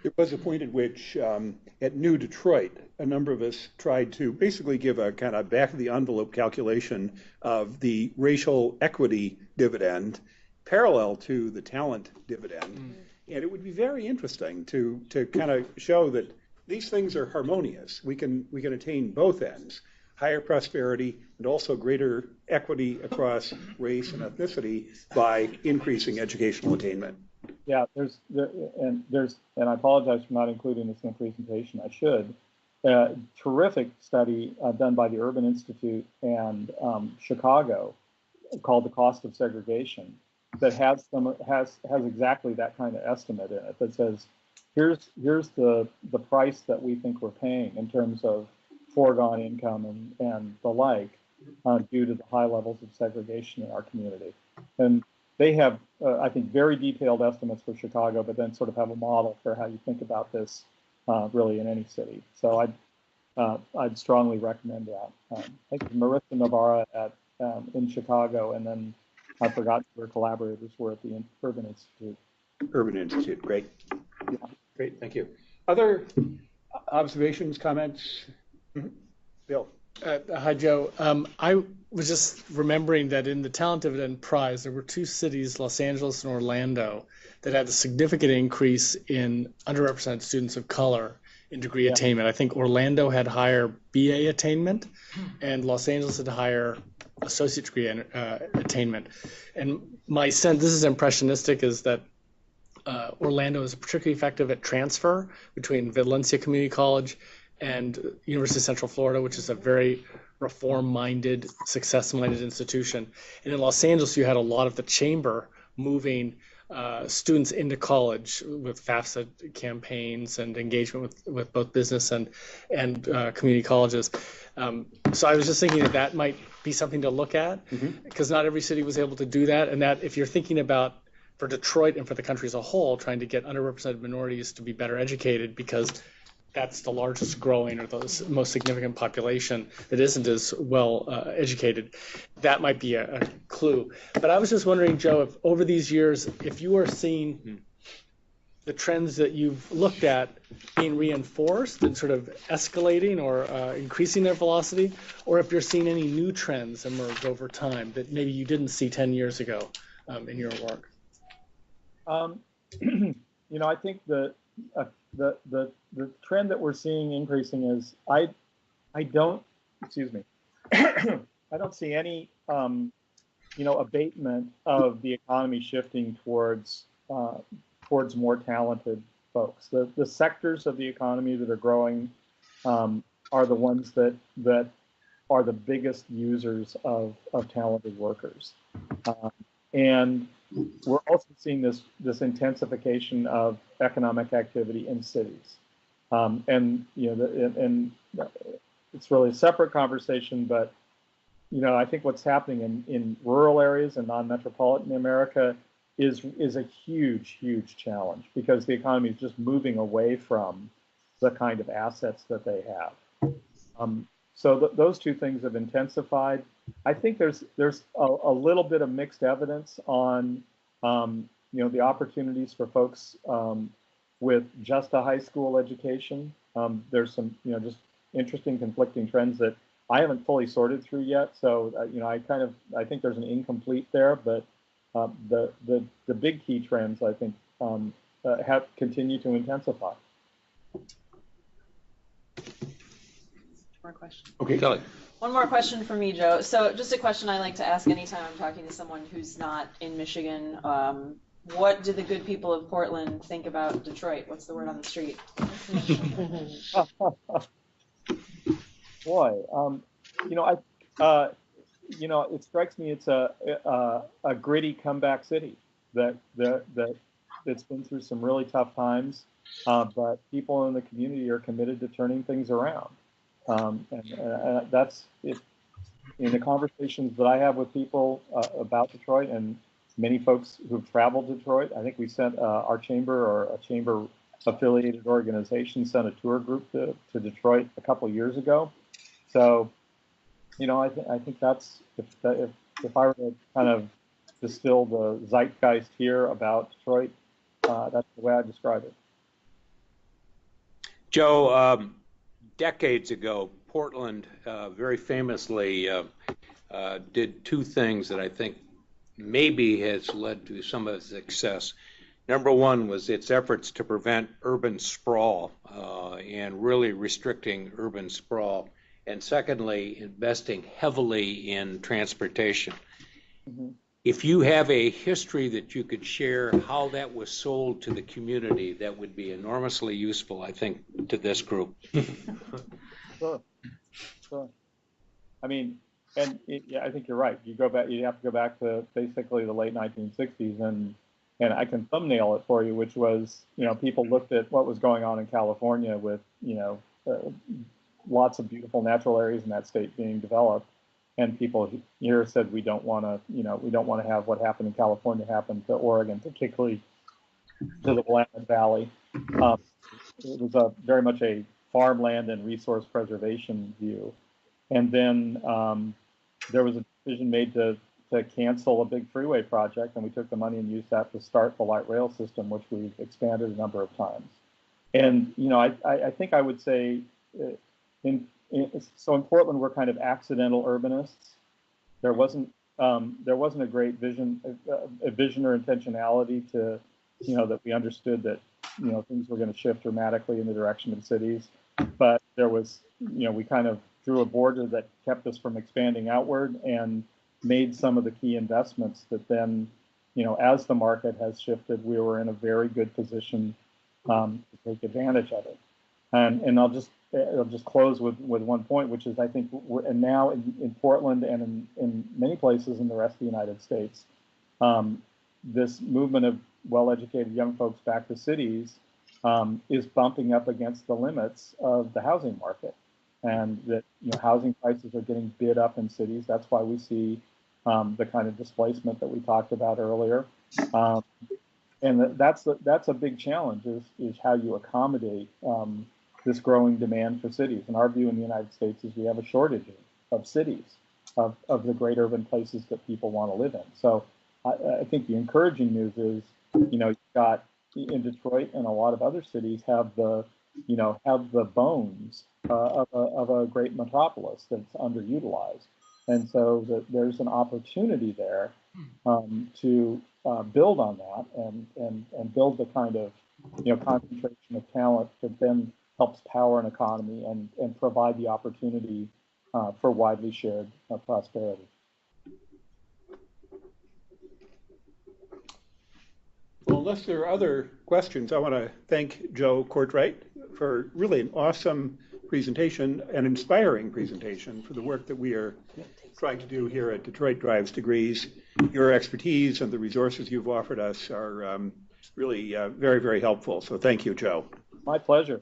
There was a point at which, at New Detroit, a number of us tried to basically give a kind of back-of-the-envelope calculation of the racial equity dividend parallel to the talent dividend. And it would be very interesting to kind of show that these things are harmonious. We can attain both ends, higher prosperity and also greater equity across race and ethnicity by increasing educational attainment. Yeah, and I apologize for not including this in the presentation. I should. Terrific study done by the Urban Institute and Chicago called "The Cost of Segregation" that has exactly that kind of estimate in it that says, here's the price that we think we're paying in terms of foregone income and the like due to the high levels of segregation in our community. And they have, I think, very detailed estimates for Chicago, but then sort of have a model for how you think about this really in any city. So I'd strongly recommend that. I think Marissa Navarra in Chicago, and then I forgot where collaborators were at the Urban Institute. Urban Institute, great. Yeah. Great, thank you. Other observations, comments? Bill. Hi, Joe. I was just remembering that in the Talent Dividend Prize, there were two cities, Los Angeles and Orlando, that had a significant increase in underrepresented students of color in degree attainment. I think Orlando had higher BA attainment, and Los Angeles had higher associate degree attainment. And my sense, this is impressionistic, is that Orlando is particularly effective at transfer between Valencia Community College and University of Central Florida, which is a very reform-minded, success-minded institution. And in Los Angeles, you had a lot of the chamber moving students into college with FAFSA campaigns and engagement with both business and community colleges. So I was just thinking that might be something to look at, because not every city was able to do that. And that if you're thinking about, for Detroit and for the country as a whole, trying to get underrepresented minorities to be better educated, because that's the largest growing or the most significant population that isn't as well educated. That might be a clue. But I was just wondering, Joe, if over these years, if you are seeing the trends that you've looked at being reinforced and sort of escalating or increasing their velocity, or if you're seeing any new trends emerge over time that maybe you didn't see 10 years ago in your work. I think the trend that we're seeing increasing is I don't, excuse me, I don't see any, abatement of the economy shifting towards more talented folks. The sectors of the economy that are growing are the ones that are the biggest users of talented workers. And we're also seeing this intensification of economic activity in cities. And it's really a separate conversation, but I think what's happening in rural areas and non-metropolitan America is a huge, huge challenge because the economy is just moving away from the kind of assets that they have. So those two things have intensified. I think there's a little bit of mixed evidence on the opportunities for folks with just a high school education. There's some just interesting conflicting trends that I haven't fully sorted through yet. So I think there's an incomplete there, but the big key trends I think have continued to intensify. More questions. Okay, Kelly. One more question for me, Joe. So just a question I like to ask anytime I'm talking to someone who's not in Michigan. What do the good people of Portland think about Detroit? What's the word on the street? Boy, it strikes me it's a gritty comeback city that's been through some really tough times, but people in the community are committed to turning things around. And that's it. In the conversations that I have with people about Detroit and many folks who've traveled to Detroit, I think we sent our chamber or a chamber affiliated organization sent a tour group to Detroit a couple of years ago. So, I think that's if I were to kind of distill the zeitgeist here about Detroit, that's the way I describe it. Joe, decades ago, Portland very famously did two things that I think maybe has led to some of its success. Number one was its efforts to prevent urban sprawl and really restricting urban sprawl. And secondly, investing heavily in transportation. Mm-hmm. If you have a history that you could share how that was sold to the community, that would be enormously useful, I think, to this group. Sure. I mean, I think you're right. You have to go back to basically the late 1960s, and I can thumbnail it for you, which was, people looked at what was going on in California with, lots of beautiful natural areas in that state being developed, and people here said we don't want to have what happened in California happen to Oregon, particularly to the Willamette Valley. It was very much a farmland and resource preservation view, and then there was a decision made to cancel a big freeway project, and we took the money and used that to start the light rail system, which we've expanded a number of times. And I think I would say. So in Portland, we're kind of accidental urbanists. There wasn't a great vision or intentionality to, that we understood that, things were going to shift dramatically in the direction of cities. But there was, we kind of drew a border that kept us from expanding outward and made some of the key investments that then, as the market has shifted, we were in a very good position to take advantage of it. And I'll just close with one point, which is I think and now in Portland and in many places in the rest of the United States, this movement of well-educated young folks back to cities is bumping up against the limits of the housing market, and that housing prices are getting bid up in cities. That's why we see the kind of displacement that we talked about earlier, and that's a big challenge is how you accommodate this growing demand for cities. And our view in the United States is we have a shortage of cities, of the great urban places that people want to live in. So I think the encouraging news is, you've got in Detroit and a lot of other cities have the bones of a great metropolis that's underutilized. And so there's an opportunity there to build on that and build the kind of concentration of talent that then helps power an economy and provide the opportunity for widely shared prosperity. Well, unless there are other questions, I want to thank Joe Cortright for really an awesome presentation, an inspiring presentation for the work that we are trying to do here at Detroit Drives Degrees. Your expertise and the resources you've offered us are really very, very helpful. So thank you, Joe. My pleasure.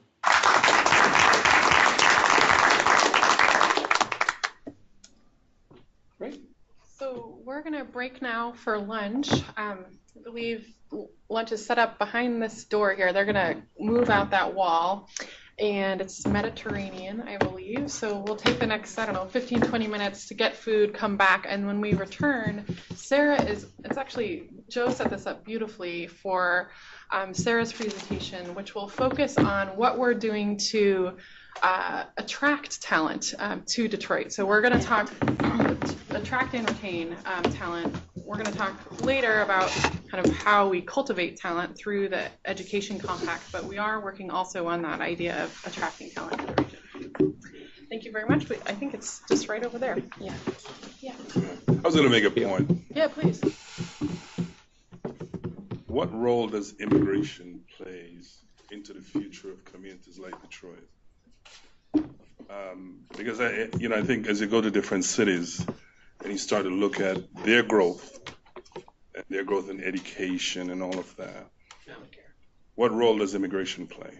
Great. So we're going to break now for lunch. I believe lunch is set up behind this door here. They're going to move out that wall. And it's Mediterranean, I believe. So we'll take the next, 15, 20 minutes to get food, come back. And when we return, Joe set this up beautifully for Sarah's presentation, which will focus on what we're doing to attract talent to Detroit. So we're going to talk attract and retain talent. We're going to talk later about kind of how we cultivate talent through the education compact, but we are working also on that idea of attracting talent to the region. Thank you very much. I think it's just right over there. Yeah. I was going to make a point. Yeah, please. What role does immigration plays into the future of communities like Detroit? Because I think as you go to different cities and you start to look at their growth in education and all of that, what role does immigration play?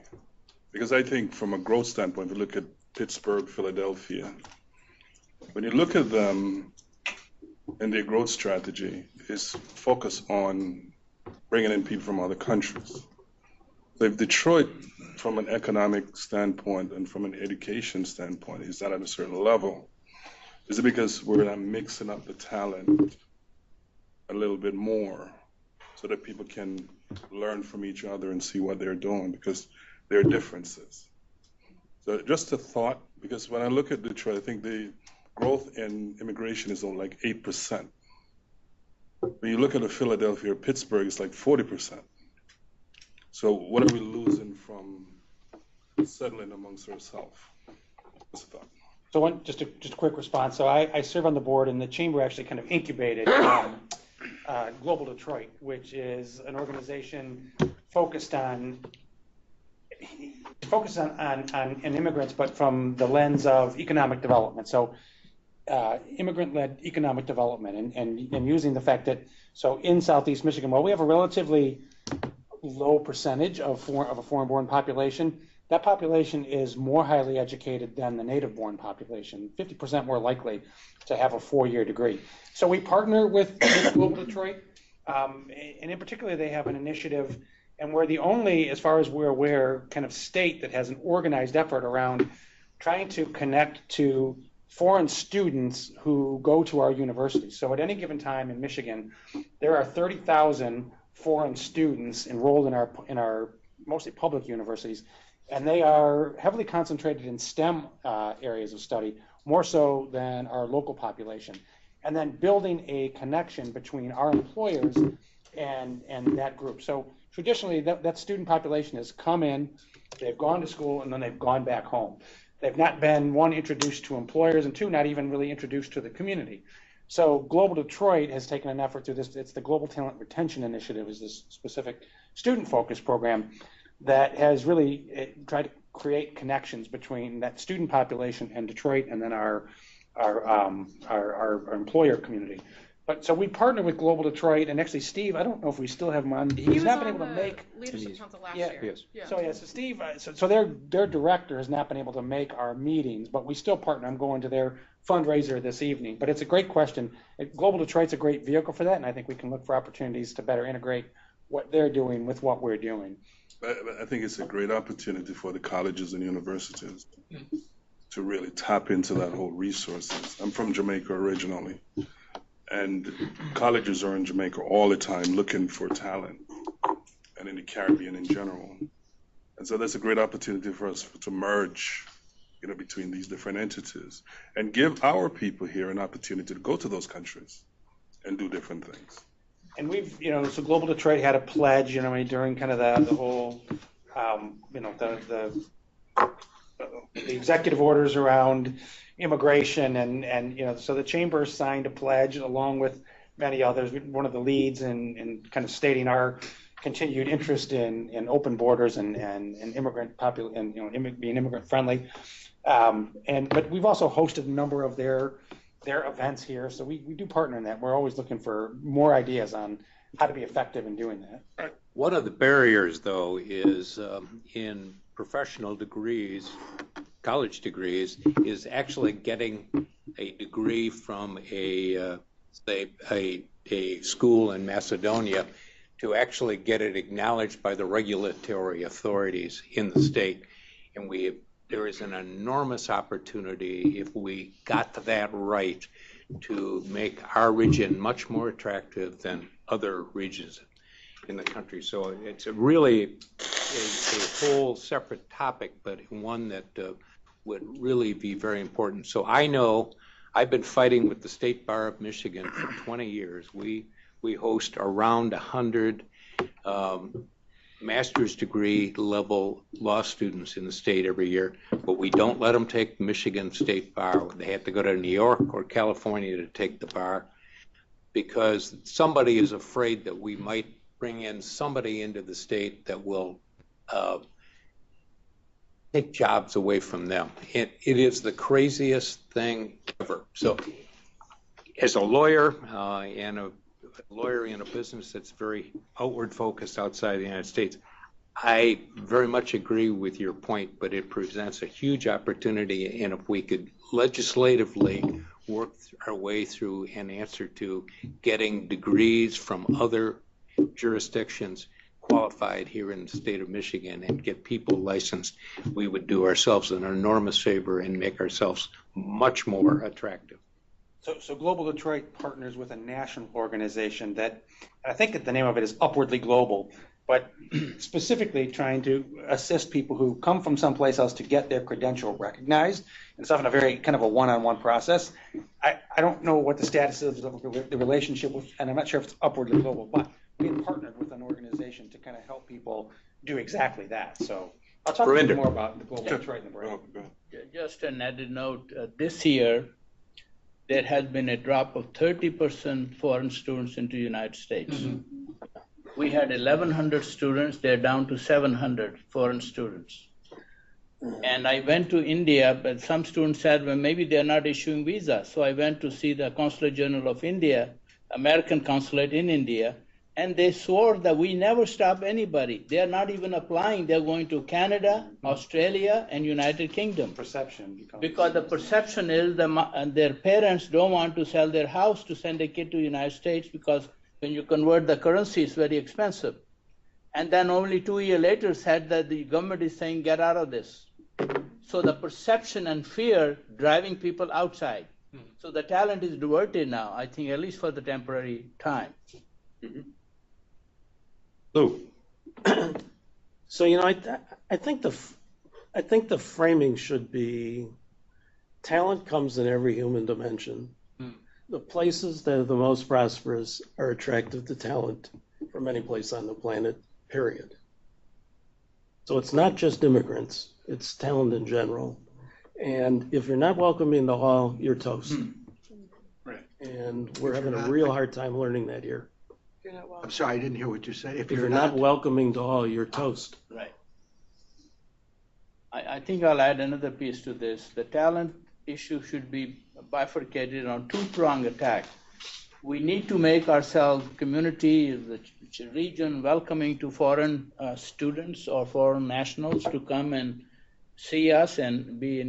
Because I think from a growth standpoint, if you look at Pittsburgh, Philadelphia, when you look at them and their growth strategy is focused on bringing in people from other countries. So if Detroit, from an economic standpoint and from an education standpoint, is not at a certain level, is it because we're not mixing up the talent a little bit more so that people can learn from each other and see what they're doing, because there are differences. So just a thought, because when I look at Detroit, I think the growth in immigration is only like 8%. When you look at Philadelphia or Pittsburgh, it's like 40%. So what are we losing from settling amongst ourselves? What's the thought? So just a quick response. So I serve on the board, and the chamber actually kind of incubated Global Detroit, which is an organization focused on immigrants, but from the lens of economic development. So immigrant-led economic development, and using the fact that, so in Southeast Michigan, while we have a relatively low percentage of a foreign-born population, that population is more highly educated than the native-born population, 50% more likely to have a 4-year degree. So we partner with Global Detroit, and in particular, they have an initiative, and we're the only, as far as we're aware, kind of state that has an organized effort around trying to connect to foreign students who go to our universities. So at any given time in Michigan, there are 30,000 foreign students enrolled in our mostly public universities, and they are heavily concentrated in STEM areas of study, more so than our local population. And then building a connection between our employers and that group. So traditionally, that student population has come in, they've gone to school, and then they've gone back home. They've not been, one, introduced to employers, and two, not even really introduced to the community. So Global Detroit has taken an effort through this. It's the Global Talent Retention Initiative, is this specific student-focused program that has really tried to create connections between that student population and Detroit, and then our employer community. But so we partner with Global Detroit, and actually Steve, I don't know if we still have him on. He's not been able to make Leadership Council last year. Yes. So Steve, so their director has not been able to make our meetings, but we still partner. I'm going to their fundraiser this evening. But it's a great question. Global Detroit's a great vehicle for that, and I think we can look for opportunities to better integrate what they're doing with what we're doing. I think it's a great opportunity for the colleges and universities to really tap into that whole resources. I'm from Jamaica originally, and colleges are in Jamaica all the time looking for talent, and in the Caribbean in general. And so that's a great opportunity for us to merge, between these different entities and give our people here an opportunity to go to those countries and do different things. And we've, so Global Detroit had a pledge, during kind of the whole, the the executive orders around immigration, and so the chamber signed a pledge along with many others. One of the leads in kind of stating our continued interest in open borders and immigrant being immigrant friendly. But we've also hosted a number of their events here, so we do partner in that. We're always looking for more ideas on how to be effective in doing that. One of the barriers, though, is in professional degrees, college degrees, is actually getting a degree from a school in Macedonia to actually get it acknowledged by the regulatory authorities in the state. And there is an enormous opportunity, if we got that right, to make our region much more attractive than other regions in the country. So it's really a whole separate topic, but one that would really be very important. So I know I've been fighting with the State Bar of Michigan for 20 years. We host around 100 master's degree level law students in the state every year, but we don't let them take Michigan State Bar. They have to go to New York or California to take the bar because somebody is afraid that we might bring in somebody into the state that will take jobs away from them. It is the craziest thing ever. So as a lawyer and a lawyer in a business that's very outward focused outside the United States, I very much agree with your point, but it presents a huge opportunity, and if we could legislatively work our way through an answer to getting degrees from other jurisdictions qualified here in the state of Michigan and get people licensed, we would do ourselves an enormous favor and make ourselves much more attractive. So Global Detroit partners with a national organization that, I think that the name of it is Upwardly Global, but specifically trying to assist people who come from someplace else to get their credential recognized, and stuff in a very kind of a one-on-one process. I don't know what the status is of the relationship with, and I'm not sure if it's Upwardly Global, but we have partnered with an organization to kind of help people do exactly that. So I'll talk a bit more about the Global Detroit in the break. Just an added note, this year, there has been a drop of 30% foreign students into the United States. Mm-hmm. We had 1,100 students, they're down to 700 foreign students. And I went to India, but some students said, well, maybe they're not issuing visas. So I went to see the Consulate General of India, American Consulate in India, and they swore that we never stop anybody. They're not even applying. They're going to Canada, Australia, and United Kingdom. Perception. Because the perception is their parents don't want to sell their house to send a kid to the United States because when you convert the currency, it's very expensive. And then only 2 years later said that the government is saying, get out of this. So the perception and fear driving people outside. So the talent is diverted now, I think, at least for the temporary time. Mm-hmm. Lou. So I think the framing should be talent comes in every human dimension. The places that are the most prosperous are attractive to talent from any place on the planet, period. So it's not just immigrants, it's talent in general. And if you're not welcoming the hall, you're toast. Right. And we're having a real hard time learning that here. I'm sorry, I didn't hear what you said. If you're not welcoming to all, you're toast. Right. I think I'll add another piece to this. The talent issue should be bifurcated on two-pronged attack. We need to make ourselves community, the region, welcoming to foreign students or foreign nationals to come and see us and be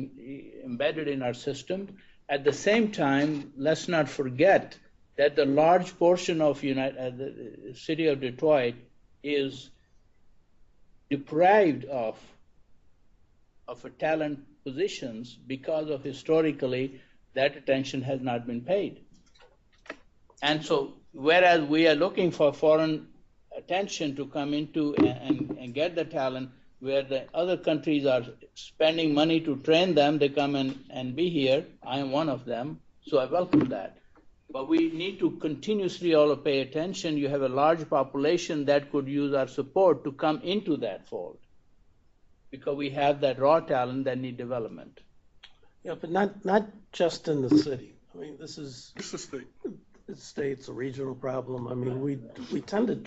embedded in our system. At the same time, let's not forget that the large portion of the city of Detroit is deprived of a talent positions because of historically that attention has not been paid. And so whereas we are looking for foreign attention to come into and get the talent, where the other countries are spending money to train them, they come and be here. I am one of them, so I welcome that. But we need to continuously all pay attention. You have a large population that could use our support to come into that fold. because we have that raw talent that need development. Yeah, but not just in the city. I mean, this is It's the state. the state's a regional problem. I mean, we tend to,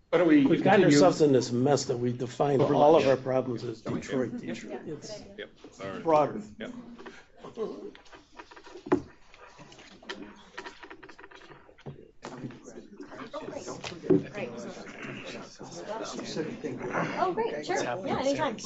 What do we we've gotten continue? ourselves in this mess that we define all of our problems as Detroit. It's broader. Yep. Oh, great, sure, yeah, anytime.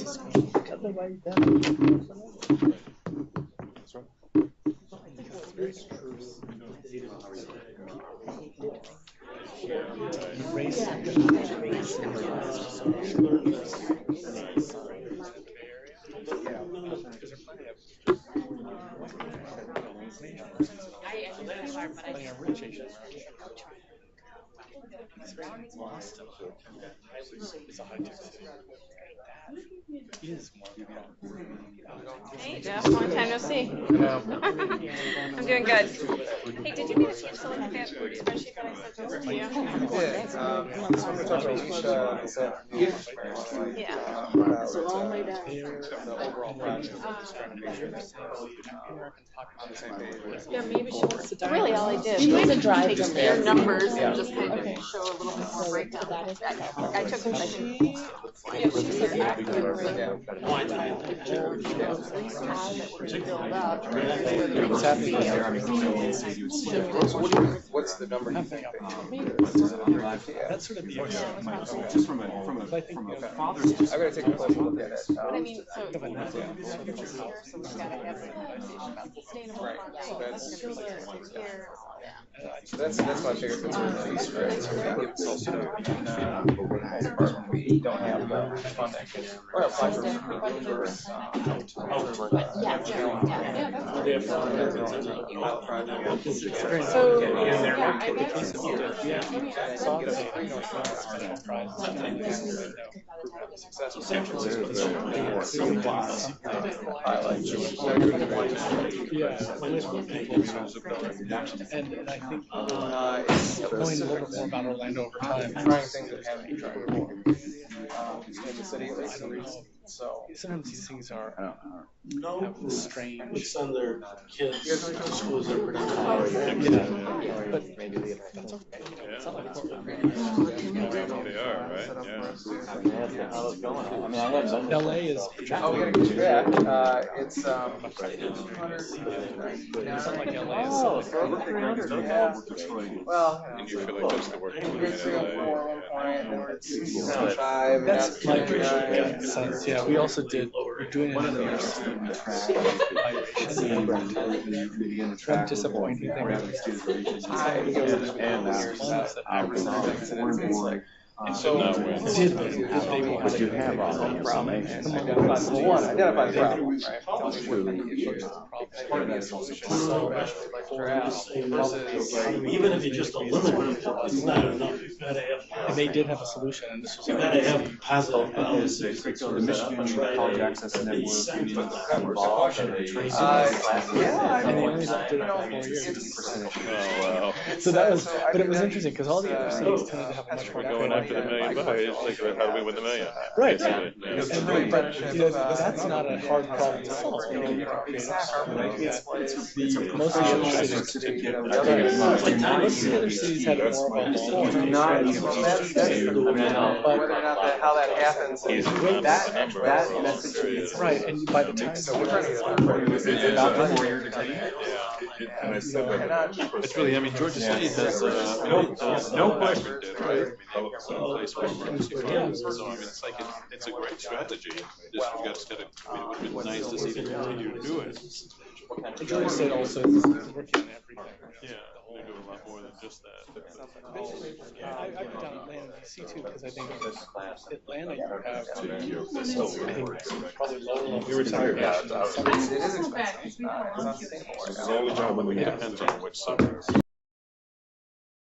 Hey, Jeff, long time no see. I'm doing good. Hey, did you get a chance to look at that spreadsheet that I sent over to you? Yeah, maybe she wants to. Really, all I did was take their numbers and just kind of show a little bit more breakdown. I took, I think, yeah, she said actively. What's the number you think? That's sort of the Just from a father's. I'm going to take a closer look at it. But I mean, so so we've got to have some conversation about sustainable farming. That's still there, it's here, So that's my bigger concern, right? We don't have the funding. Or apply for and I think knowing a little bit more about Orlando over time. Trying things that haven't been tried before. In the city, at least. So sometimes these things are strange. Would send their kids to schools that are pretty But maybe the that's okay. It's not like They are, right? Yeah. How's it going? I mean, I have some. LA is. Oh, we gotta get you that. It's It's not like LA is. Oh, so over 300. Yeah. Well, And you feel like that's the work. That's my sense. Yeah, we also did. We're doing it in the migration. One disappointing thing. And so did you have a problem? Identify the problem, right? Even if you just eliminate it, it's not enough. You've got to have. And they did have a solution, and this was. You've got to have positive policy. The Michigan College Access Network involved in a training. And they only did it for 4 years. Oh, wow. So that was, but it was interesting because all the other cities tended to have a much more. Going after the $1 million bucks, like how do we win the million? Right. Yeah. And, but you know, that's not a hard problem to solve. You know, you can create most of the other cities. Most of the other cities had more of a whole. Whether or not how that happens is that message is right. And by the time we're trying to get about a 4-year degree. And I said that it's really, I mean, Georgia State has no question, right? Place where so I mean, it's like it's a great strategy. Just you guys got to. I mean, it would have been nice to see them continue to do it. Georgia State also is working on everything. Yeah, they're doing a lot more than just that. Yeah, I put down Atlanta, DC too, because I think Atlanta you have I think probably lower. We were talking about it is expensive. it's all the job when we depends on which suburbs.